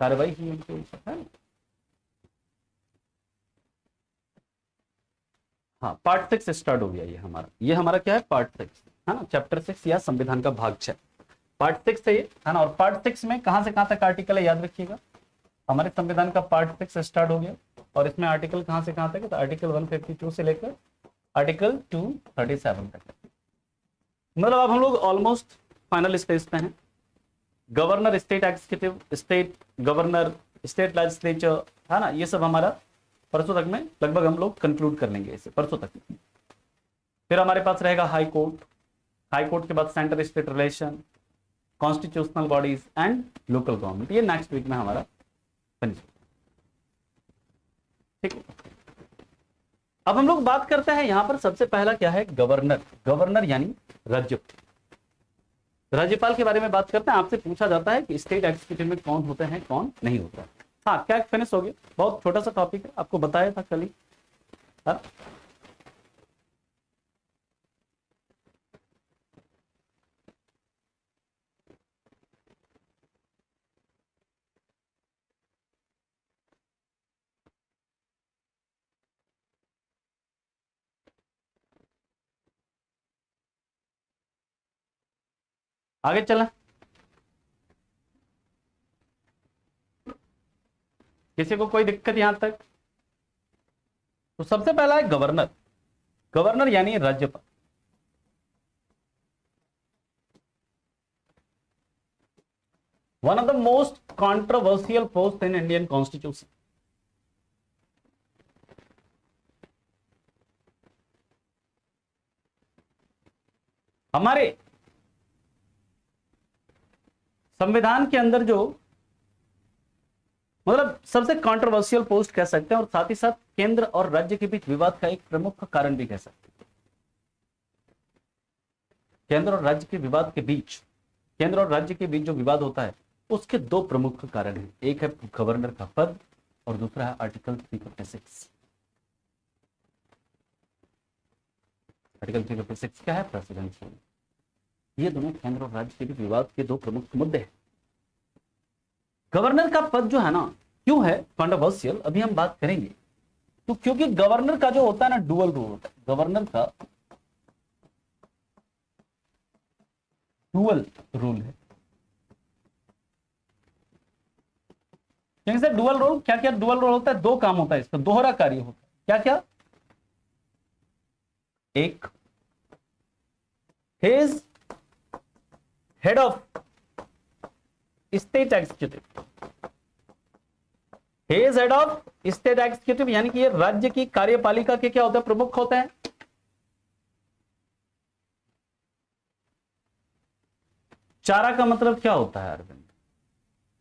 कार्रवाई की उनके ऊपर, है ना। हाँ, पार्ट 6 स्टार्ट हो गया। ये हमारा क्या है, पार्ट 6, है ना, चैप्टर 6 या संविधान का भाग 6, पार्ट 6 है ये, है ना। और पार्ट 6 में कहां से कहां तक आर्टिकल है, याद रखिएगा। हमारे संविधान का पार्ट 6 स्टार्ट हो गया, और इसमें आर्टिकल कहां से कहां तक है, तो आर्टिकल 152 से लेकर आर्टिकल 237 तक है। मतलब अब हम लोग ऑलमोस्ट फाइनल स्टेज पे हैं। Governor, state executive, state governor, state legislature, है ना, ये सब हमारा परसों तक में लगभग हम लोग कंक्लूड कर लेंगे इसे, परसों तक। फिर हमारे पास रहेगा हाई कोर्ट, हाई कोर्ट के बाद centre state relation, constitutional bodies and local government, ये नेक्स्ट वीक में हमारा फिनिश। ठीक है, अब हम लोग बात करते हैं यहां पर सबसे पहला क्या है, गवर्नर। गवर्नर यानी राज्यपाल के बारे में बात करते हैं। आपसे पूछा जाता है कि स्टेट एग्जीक्यूटिव में कौन होते हैं, कौन नहीं होता है। हाँ, क्या फिनिश हो गया, बहुत छोटा सा टॉपिक है, आपको बताया था कल ही। हाँ? आगे चलें, किसी को कोई दिक्कत यहां तक? तो सबसे पहला है गवर्नर। गवर्नर यानी राज्यपाल। One of the most controversial post in Indian constitution. हमारे संविधान के अंदर जो, मतलब सबसे कंट्रोवर्शियल पोस्ट कह सकते हैं, और साथ ही साथ केंद्र और राज्य के बीच विवाद का एक प्रमुख कारण भी कह सकते हैं। केंद्र और राज्य के विवाद के बीच, केंद्र और राज्य के बीच जो विवाद होता है, उसके दो प्रमुख कारण हैं। एक है गवर्नर का पद, और दूसरा है आर्टिकल 356। आर्टिकल 356 क्या है, प्रेसिडेंशियल। ये दोनों केंद्र और राज्य के बीच विवाद के दो प्रमुख मुद्दे हैं। गवर्नर का पद जो है ना, क्यों है कंट्रोवर्शियल, अभी हम बात करेंगे। तो क्योंकि गवर्नर का जो होता है ना, डुअल रूल होता है। गवर्नर का डुअल रूल है। सर डुअल रोल, क्या क्या डुअल रोल होता है, दो काम होता है इसका, दोहरा कार्य होता है। क्या क्या? एक, his head of state executive, his head of state executive, यानी कि ये राज्य की कार्यपालिका के क्या होते हैं, प्रमुख होते हैं। चारा का मतलब क्या होता है अरविंद?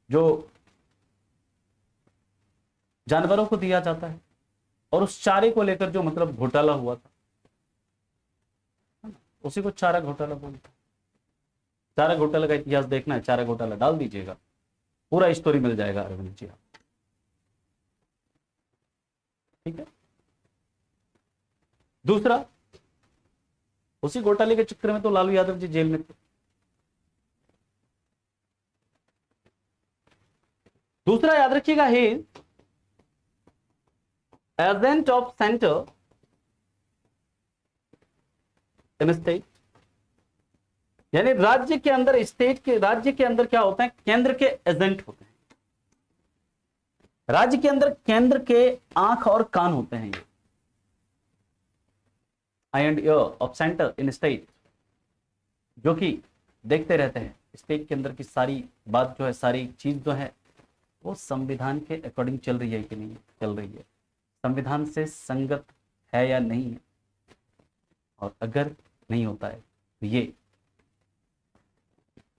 जो जानवरों को दिया जाता है, और उस चारे को लेकर जो मतलब घोटाला हुआ था, उसी को चारा घोटाला बोलते हैं। चारा घोटाला का इतिहास देखना है, चारा घोटाला डाल दीजिएगा, पूरा स्टोरी मिल जाएगा अरविंद जी आप। ठीक है, दूसरा, उसी घोटाले के चक्कर में तो लालू यादव जी जेल में थे। दूसरा याद रखिएगा, he agent of centre in state, यानी राज्य के अंदर, स्टेट के, राज्य के अंदर क्या होते हैं, केंद्र के एजेंट होते हैं। राज्य के अंदर केंद्र के आंख और कान होते हैं ये, eye and ear of centre in state, जो कि देखते रहते हैं स्टेट के अंदर की सारी बात जो है, सारी चीज जो है, वो संविधान के अकॉर्डिंग चल रही है कि नहीं चल रही है, संविधान से संगत है या नहीं है। और अगर नहीं होता है तो ये,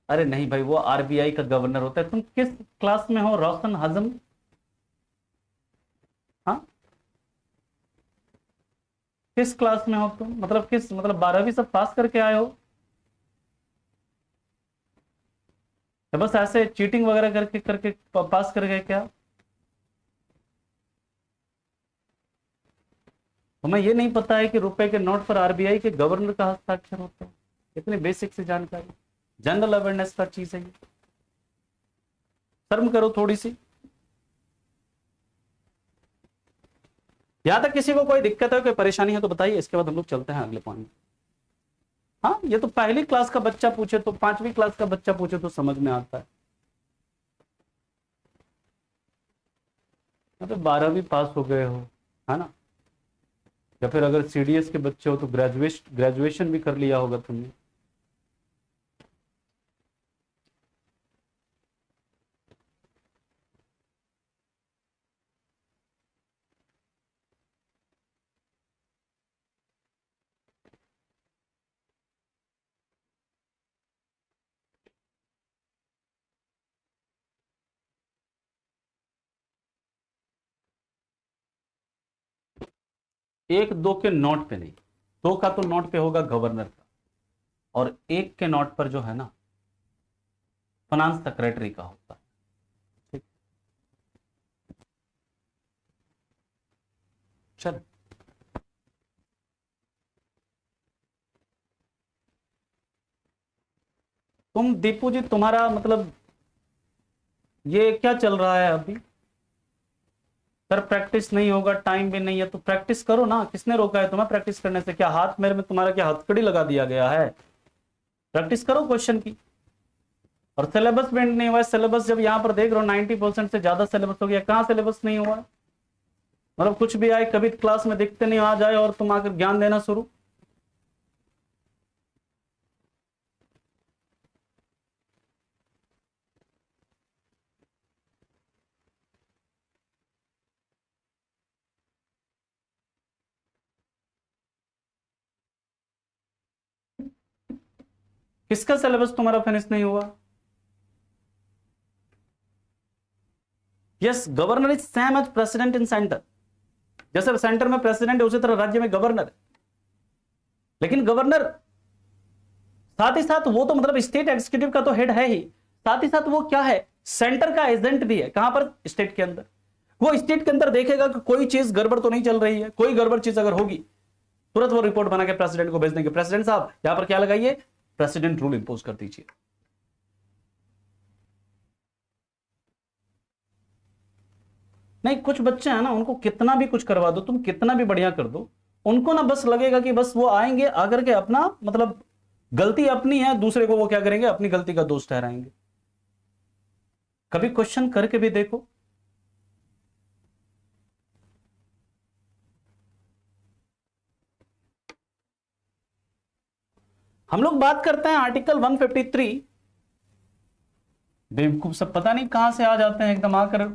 अरे नहीं भाई, वो RBI का गवर्नर होता है। तुम किस क्लास में हो रोशन हजम? हाँ, किस क्लास में हो तुम, मतलब किस, मतलब 12वीं सब पास करके आए हो, या बस ऐसे चीटिंग वगैरह करके करके पास कर गए क्या? तुम्हें ये नहीं पता है कि रुपए के नोट पर आरबीआई के गवर्नर का हस्ताक्षर होता है? इतनी बेसिक सी जानकारी, जनरल अवेयरनेस का चीज है ये। शर्म करो थोड़ी सी। यहां तक किसी को कोई दिक्कत है, कोई परेशानी है तो बताइए, इसके बाद हम लोग चलते हैं अगले पॉइंट। हाँ, ये तो पहली क्लास का बच्चा पूछे तो, 5वीं क्लास का बच्चा पूछे तो समझ में आता है। तो 12वीं पास हो गए हो, है ना, या फिर अगर सीडीएस के बच्चे हो तो ग्रेजुएशन भी कर लिया होगा तुमने। एक दो के नोट पे नहीं, दो का तो नोट पे होगा गवर्नर का, और एक के नोट पर जो है ना फाइनेंस सेक्रेटरी का होता है। ठीक, चल तुम दीपू जी, तुम्हारा मतलब ये क्या चल रहा है अभी? सर प्रैक्टिस नहीं होगा, टाइम भी नहीं है, तो प्रैक्टिस करो ना। किसने रोका है तुम्हें प्रैक्टिस करने से? क्या हाथ मेरे में तुम्हारा क्या हथकड़ी लगा दिया गया है? प्रैक्टिस करो क्वेश्चन की। और सिलेबस में नहीं हुआ है। सिलेबस जब यहां पर देख रहा हूं 90% से ज्यादा सिलेबस हो गया, कहां सिलेबस नहीं हुआ है? मतलब कुछ भी आए, कभी क्लास में दिखते नहीं, आ जाए और तुम आकर ज्ञान देना शुरू। किसका सिलेबस तुम्हारा फिनिश नहीं हुआ? Yes, governor is same as president in centre. जैसे सेंटर में प्रेसिडेंट है उसी तरह राज्य में गवर्नर है। लेकिन गवर्नर साथ ही साथ वो तो मतलब स्टेट एग्जीक्यूटिव का तो हेड है ही, साथ ही साथ वो क्या है, सेंटर का एजेंट भी है। कहां पर? स्टेट के अंदर। वो स्टेट के अंदर देखेगा कि कोई चीज गड़बड़ तो नहीं चल रही है। कोई गड़बड़ चीज अगर होगी तुरंत वो रिपोर्ट बना के प्रेसिडेंट को भेज देंगे, प्रेसिडेंट साहब यहां पर क्या लगाइए, प्रेसिडेंट रूल इंपोज कर दीजिए। नहीं, कुछ बच्चे हैं ना, उनको कितना भी कुछ करवा दो तुम, कितना भी बढ़िया कर दो, उनको ना बस लगेगा कि बस वो आएंगे आकर के अपना मतलब गलती अपनी है, दूसरे को वो क्या करेंगे, अपनी गलती का दोष ठहराएंगे। कभी क्वेश्चन करके भी देखो। हम लोग बात करते हैं आर्टिकल 153। बेवकूफ सब पता नहीं कहां से आ जाते हैं एकदम आकर।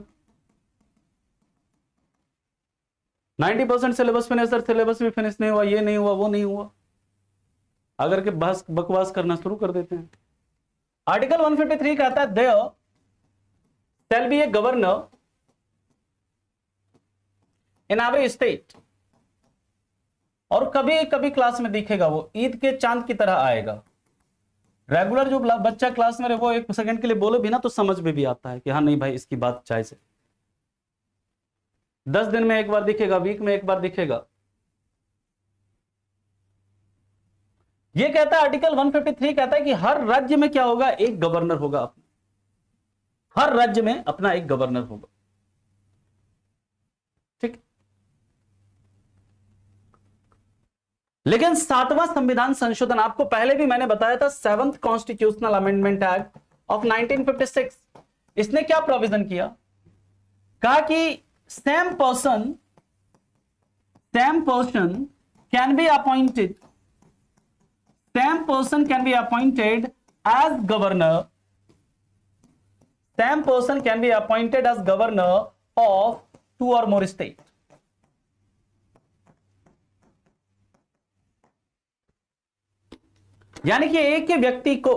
90% सिलेबस फिनिश, सर सिलेबस भी फिनिश नहीं हुआ, ये नहीं हुआ, वो नहीं हुआ, अगर के बस बकवास करना शुरू कर देते हैं। आर्टिकल 153 कहता है there shall be a governor in every state. और कभी कभी क्लास में दिखेगा, वो ईद के चांद की तरह आएगा। रेगुलर जो बच्चा क्लास में रहे वो 1 सेकंड के लिए बोले भी ना तो समझ में भी आता है कि हाँ नहीं भाई इसकी बात जायज है। 10 दिन में एक बार दिखेगा, वीक में एक बार दिखेगा। ये कहता है आर्टिकल 153 कहता है कि हर राज्य में क्या होगा, एक गवर्नर होगा अपना। हर राज्य में अपना एक गवर्नर होगा। ठीक। लेकिन 7वां संविधान संशोधन, आपको पहले भी मैंने बताया था, 7th constitutional amendment act of 1956, इसने क्या प्रोविजन किया? कहा कि same person can be appointed, same person can be appointed as governor, same person can be appointed as governor of 2 or more state. यानी कि एक ही व्यक्ति को,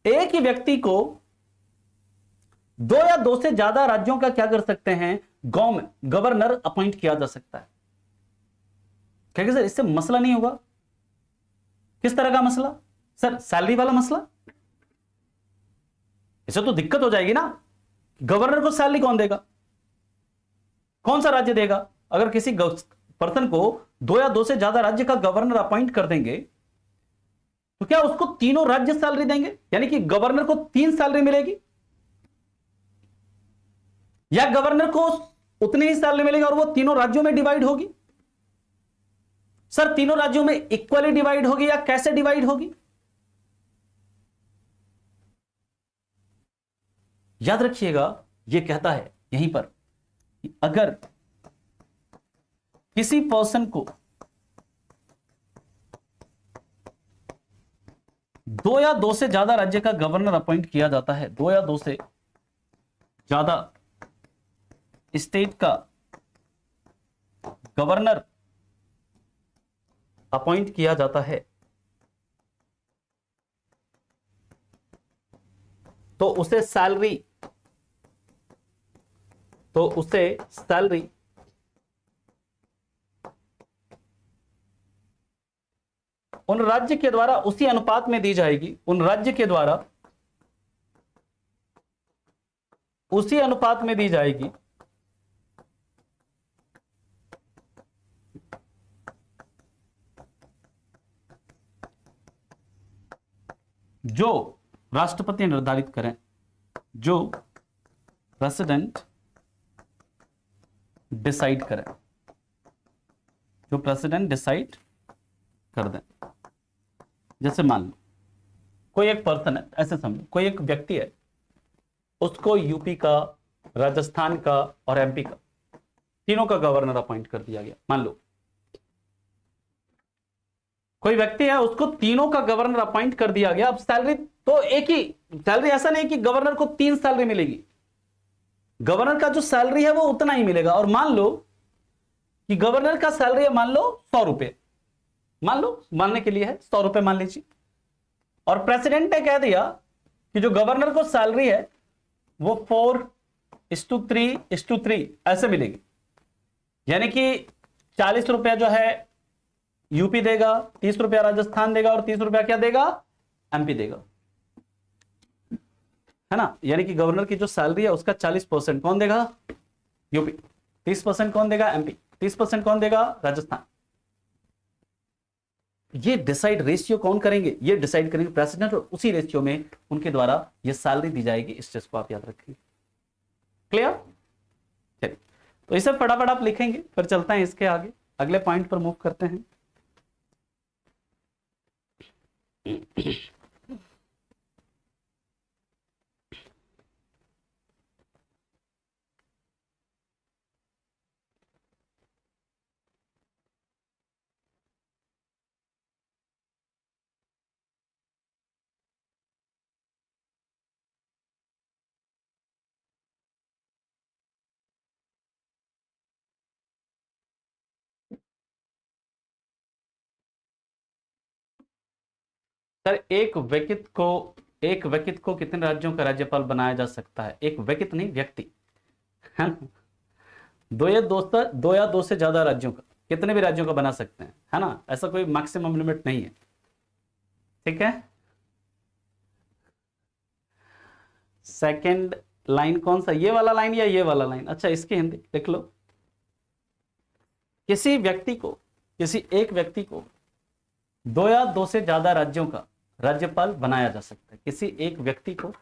एक ही व्यक्ति को 2 या 2 से ज्यादा राज्यों का क्या कर सकते हैं, गवर्नर अपॉइंट किया जा सकता है। क्या सर इससे मसला नहीं होगा? किस तरह का मसला सर? सैलरी वाला मसला। इससे तो दिक्कत हो जाएगी ना, गवर्नर को सैलरी कौन देगा? कौन सा राज्य देगा? अगर किसी पर्सन को 2 या 2 से ज्यादा राज्य का गवर्नर अपॉइंट कर देंगे तो क्या उसको तीनों राज्य सैलरी देंगे? यानी कि गवर्नर को 3 सैलरी मिलेगी, या गवर्नर को उतनी ही सैलरी मिलेगी और वो तीनों राज्यों में डिवाइड होगी? सर तीनों राज्यों में इक्वली डिवाइड होगी या कैसे डिवाइड होगी? याद रखिएगा, ये कहता है यहीं पर कि अगर किसी पर्सन को 2 या 2 से ज्यादा राज्य का गवर्नर अपॉइंट किया जाता है, 2 या 2 से ज्यादा स्टेट का गवर्नर अपॉइंट किया जाता है, तो उसे सैलरी उन राज्य के द्वारा उसी अनुपात में दी जाएगी, उन राज्य के द्वारा उसी अनुपात में दी जाएगी जो राष्ट्रपति निर्धारित करें, जो प्रेसिडेंट डिसाइड करें, जो प्रेसिडेंट डिसाइड कर दें। जैसे मान लो कोई एक पर्सन है, ऐसे समझो कोई एक व्यक्ति है, उसको यूपी का, राजस्थान का और एमपी का तीनों का गवर्नर अपॉइंट कर दिया गया। मान लो कोई व्यक्ति है, उसको तीनों का गवर्नर अपॉइंट कर दिया गया। अब सैलरी तो एक ही सैलरी, ऐसा नहीं कि गवर्नर को 3 सैलरी मिलेगी, गवर्नर का जो सैलरी है वो उतना ही मिलेगा। और मान लो कि गवर्नर का सैलरी है मान लो 100 रुपए, मान लो मानने के लिए है 100 रुपए मान लीजिए, और प्रेसिडेंट ने कह दिया कि जो गवर्नर को सैलरी है वो 4:3:3 ऐसे मिलेगी। यानी कि 40 रुपया जो है यूपी देगा, 30 रुपया राजस्थान देगा और 30 रुपया क्या देगा? एमपी देगा, है ना। यानी कि गवर्नर की जो सैलरी है उसका 40% कौन देगा? यूपी। 30% कौन देगा? एमपी। 30% कौन देगा? राजस्थान। ये डिसाइड रेशियो कौन करेंगे? ये डिसाइड करेंगे प्रेसिडेंट, और उसी रेशियो में उनके द्वारा ये सैलरी दी जाएगी। इस चीज को आप याद रखेंगे। क्लियर? चलिए, तो इसे फटाफट आप लिखेंगे, फिर चलते हैं इसके आगे, अगले पॉइंट पर मूव करते हैं। सर एक व्यक्ति को कितने राज्यों का राज्यपाल बनाया जा सकता है? एक व्यक्ति नहीं, व्यक्ति, है ना। 2 या 2 से ज्यादा राज्यों का, कितने भी राज्यों का बना सकते हैं, है ना। ऐसा कोई मैक्सिमम लिमिट नहीं है, ठीक है। सेकंड लाइन कौन सा, ये वाला लाइन या ये वाला लाइन? अच्छा, इसकी हिंदी लिख लो। किसी एक व्यक्ति को 2 या 2 से ज्यादा राज्यों का राज्यपाल बनाया जा सकता है। किसी एक व्यक्ति को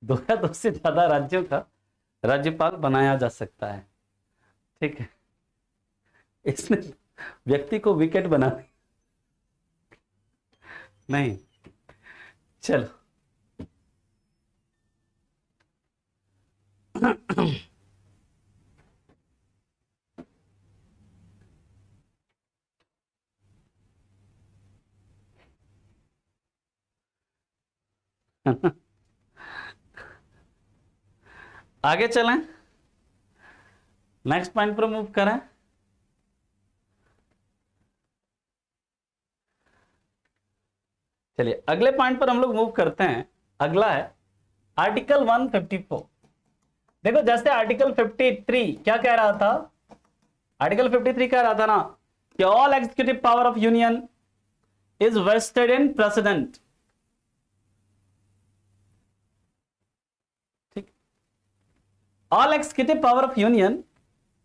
2 या 2 से ज्यादा राज्यों का राज्यपाल बनाया जा सकता है, ठीक है। इसने व्यक्ति को विकेट बना नहीं, चलो। आगे चलें, नेक्स्ट पॉइंट पर मूव करें। चलिए अगले पॉइंट पर हम लोग मूव करते हैं। अगला है आर्टिकल 154। देखो, जैसे आर्टिकल 53 क्या कह रहा था? आर्टिकल 53 कह रहा था ना कि all executive power of union is vested in president, ठीक। All executive power of union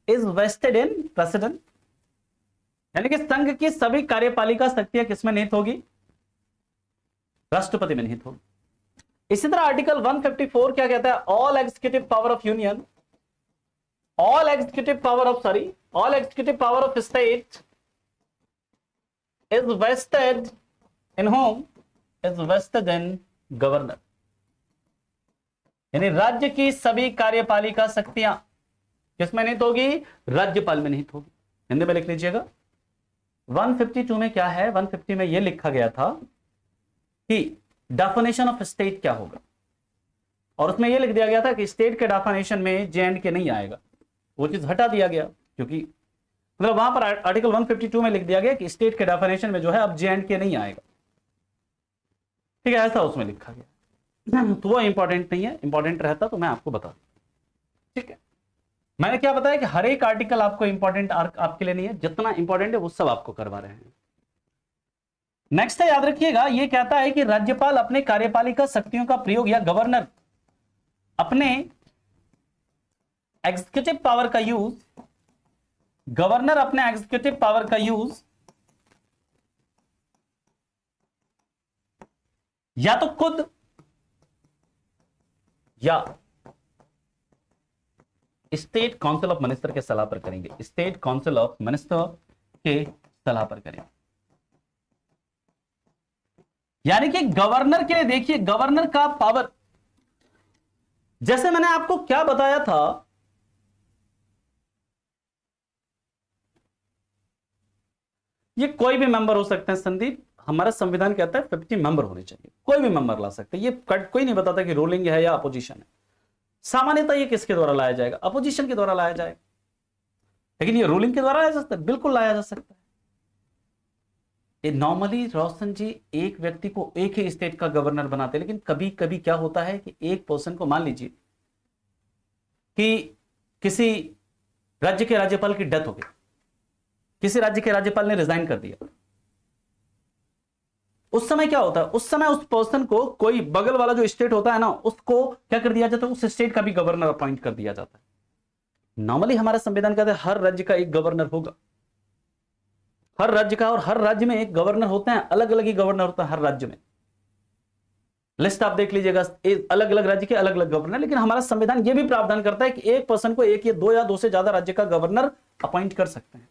is vested in president, यानी कि संघ की सभी कार्यपालिका शक्तियां किसमें निहित होगी? राष्ट्रपति में निहित होगी। इसी तरह आर्टिकल 154 क्या कहता है? All executive power of union, all executive power of state is vested in home, is vested in governor, यानी राज्य की सभी कार्यपालिका शक्तियां किसमें निहित होगी? राज्यपाल में निहित होगी। हिंदी में लिख लीजिएगा। 152 में क्या है? 150 में यह लिखा गया था कि डेफिनेशन ऑफ स्टेट क्या होगा, और उसमें यह लिख दिया गया था कि स्टेट के डेफिनेशन में J&K नहीं आएगा। वो चीज हटा दिया गया, क्योंकि मतलब वहां पर आर्टिकल 152 में लिख दिया गया कि स्टेट के डेफिनेशन में जो है अब J&K नहीं आएगा। ठीक है, ऐसा उसमें लिखा गया। तो वो इंपॉर्टेंट नहीं है, इंपॉर्टेंट रहता तो मैं आपको बता दूं। ठीक है, मैंने क्या बताया कि हर एक आर्टिकल आपको इंपॉर्टेंट आपके लिए नहीं है, जितना इंपॉर्टेंट है वो सब आपको करवा रहे हैं। नेक्स्ट है, याद रखिएगा, ये कहता है कि राज्यपाल अपने कार्यपालिका शक्तियों का प्रयोग या गवर्नर अपने एग्जीक्यूटिव पावर का यूज, गवर्नर अपने एग्जीक्यूटिव पावर का यूज या तो खुद या स्टेट काउंसिल ऑफ मिनिस्टर के सलाह पर करेंगे, स्टेट काउंसिल ऑफ मिनिस्टर के सलाह पर करेंगे। यानी कि गवर्नर के लिए देखिए, गवर्नर का पावर, जैसे मैंने आपको क्या बताया था, ये कोई भी मेंबर हो सकते हैं संदीप, हमारा संविधान कहता है 50 मेंबर होने चाहिए, कोई भी मेंबर ला सकते हैं। ये कोई नहीं बताता कि रूलिंग है या अपोजिशन है। सामान्यतः ये किसके द्वारा लाया जाएगा? अपोजिशन के द्वारा लाया जाएगा, लेकिन ये रूलिंग के द्वारा लाया जा सकता है, बिल्कुल लाया जा सकता है। ये नॉर्मली रोशन जी एक व्यक्ति को एक ही स्टेट का गवर्नर बनाते हैं, लेकिन कभी कभी क्या होता है कि एक पर्सन को, मान लीजिए कि किसी राज्य के राज्यपाल की डेथ हो गई, किसी राज्य के राज्यपाल ने रिजाइन कर दिया, उस समय क्या होता है? उस समय उस पर्सन को कोई बगल वाला जो स्टेट होता है ना, उसको क्या कर दिया जाता है? उस स्टेट का भी गवर्नर अपॉइंट कर दिया जाता है। नॉर्मली हमारा संविधान कहता है हर राज्य का एक गवर्नर होगा, हर राज्य का, और हर राज्य में एक गवर्नर होते हैं, अलग अलग ही गवर्नर होता है हर राज्य में। लिस्ट आप देख लीजिएगा, अलग अलग राज्य के अलग अलग गवर्नर। लेकिन हमारा संविधान यह भी प्रावधान करता है कि एक पर्सन को एक या दो से ज्यादा राज्य का गवर्नर अपॉइंट कर सकते हैं।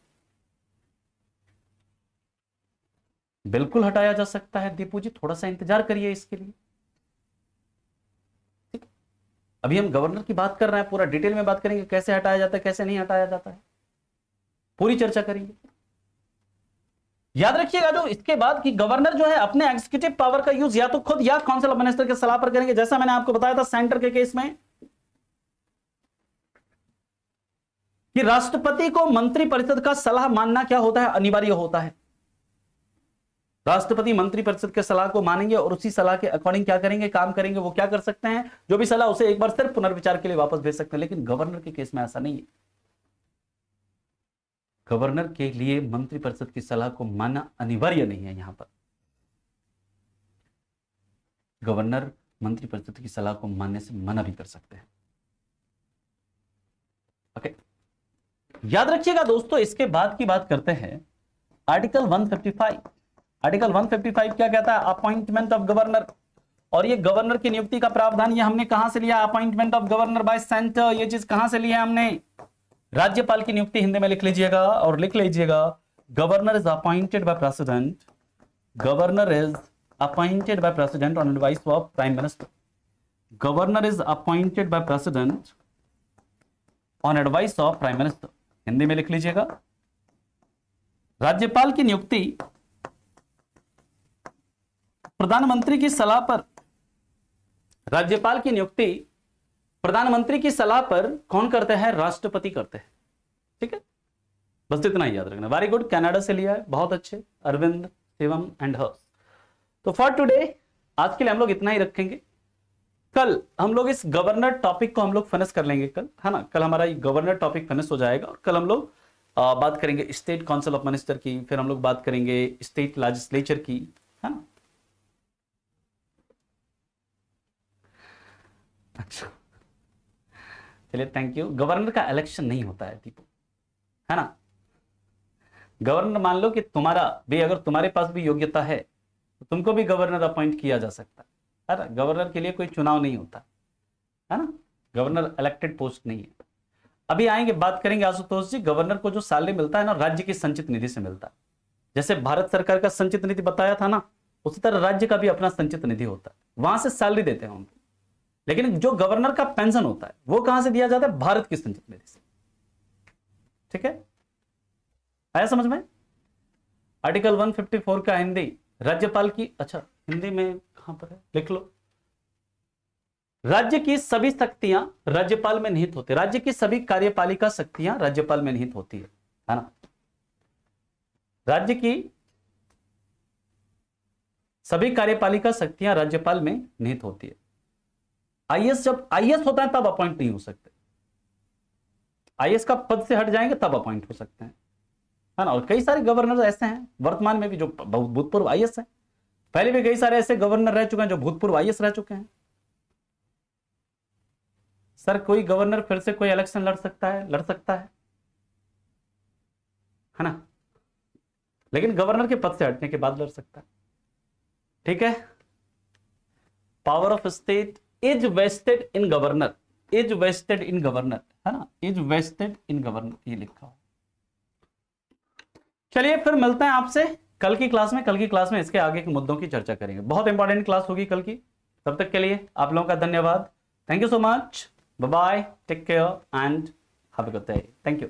बिल्कुल हटाया जा सकता है दीपू जी, थोड़ा सा इंतजार करिए इसके लिए। ठीक, अभी हम गवर्नर की बात कर रहे हैं, पूरा डिटेल में बात करेंगे कैसे हटाया जाता है, कैसे नहीं हटाया जाता है, पूरी चर्चा करेंगे। याद रखिएगा जो इसके बाद कि गवर्नर जो है अपने एग्जीक्यूटिव पावर का यूज या तो खुद या काउंसिल ऑफ मिनिस्टर के सलाह पर करेंगे। जैसा मैंने आपको बताया था सेंटर के केस में कि राष्ट्रपति को मंत्रिपरिषद का सलाह मानना क्या होता है? अनिवार्य होता है। राष्ट्रपति मंत्रिपरिषद के सलाह को मानेंगे और उसी सलाह के अकॉर्डिंग क्या करेंगे, काम करेंगे। वो क्या कर सकते हैं? जो भी सलाह उसे एक बार सिर्फ पुनर्विचार के लिए वापस भेज सकते हैं। लेकिन गवर्नर के केस में ऐसा नहीं है। गवर्नर के लिए मंत्रिपरिषद की सलाह को मानना अनिवार्य नहीं है। यहां पर गवर्नर मंत्रिपरिषद की सलाह को मानने से मना भी कर सकते हैं। ओके, याद रखिएगा दोस्तों। इसके बाद की बात करते हैं आर्टिकल 155। आर्टिकल 155 क्या कहता है? Appointment of governor. और ये गवर्नर की नियुक्ति का प्रावधान ये हमने कहां से लिया? Appointment of governor bye centre. ये चीज कहां से ली है हमने? राज्यपाल की नियुक्ति हिंदी में लिख लीजिएगा और लिख लीजिएगा, governor is appointed by president. Governor is appointed by president on advice of prime minister. Governor is appointed by president on advice of prime minister. Hindi में लिख लीजिएगा, राज्यपाल की नियुक्ति प्रधानमंत्री की सलाह पर, राज्यपाल की नियुक्ति प्रधानमंत्री की सलाह पर कौन करते हैं? राष्ट्रपति करते हैं। ठीक है, बस इतना ही याद रखना। वेरी गुड, कनाडा से लिया है, बहुत अच्छे, अरविंद, शिवम एंड हर्ष। तो फॉर टुडे आज के लिए हम लोग इतना ही रखेंगे। कल हम लोग इस गवर्नर टॉपिक को हम लोग फिनिश कर लेंगे कल, है ना। कल हमारा ये गवर्नर टॉपिक फिनिश हो जाएगा और कल हम लोग बात करेंगे स्टेट काउंसिल ऑफ मिनिस्टर की, फिर हम लोग बात करेंगे स्टेट लेजिस्लेचर की, है ना। अच्छा, चलिए थैंक यू। गवर्नर का इलेक्शन नहीं होता है दीपू, है ना। गवर्नर मान लो कि तुम्हारा भी, अगर तुम्हारे पास भी योग्यता है तो तुमको भी गवर्नर अपॉइंट किया जा सकता है ना। गवर्नर के लिए कोई चुनाव नहीं होता, है ना। गवर्नर इलेक्टेड पोस्ट नहीं है। अभी आएंगे, बात करेंगे आशुतोष जी। गवर्नर को जो सैलरी मिलता है ना, राज्य की संचित निधि से मिलता है। जैसे भारत सरकार का संचित निधि बताया था ना, उसी तरह राज्य का भी अपना संचित निधि होता है, वहां से सैलरी देते हैं उनको। लेकिन जो गवर्नर का पेंशन होता है वो कहां से दिया जाता है? भारत की संचित निधि से। ठीक है, आया समझ में? आर्टिकल 154 का हिंदी, राज्यपाल की, अच्छा हिंदी में कहां पर है, लिख लो। राज्य की सभी शक्तियां राज्यपाल में निहित होती है। राज्य की सभी कार्यपालिका शक्तियां राज्यपाल में निहित होती है ना। राज्य की सभी कार्यपालिका शक्तियां राज्यपाल में निहित होती है। आईएएस, जब आईएएस होता है तब अपॉइंट नहीं हो सकते। आईएएस का पद से हट जाएंगे तब अपॉइंट हो सकते हैं, है ना। और कई सारे गवर्नर ऐसे हैं वर्तमान में भी जो भूतपूर्व आईएएस हैं। पहले भी कई सारे ऐसे गवर्नर रह चुके हैं जो भूतपूर्व आईएएस रह चुके हैं। सर कोई गवर्नर फिर से कोई इलेक्शन लड़ सकता है ना, लेकिन गवर्नर के पद से हटने के बाद लड़ सकता है। ठीक है, power of state is vested in governor, is vested in governor, है ना, इज वेस्टेड इन गवर्नर, ये लिखा हो। चलिए फिर मिलते हैं आपसे कल की क्लास में। कल की क्लास में इसके आगे के मुद्दों की चर्चा करेंगे। बहुत इंपॉर्टेंट क्लास होगी कल की। तब तक के लिए आप लोगों का धन्यवाद। Thank you so much, bye bye, take care and have a good day. Thank you.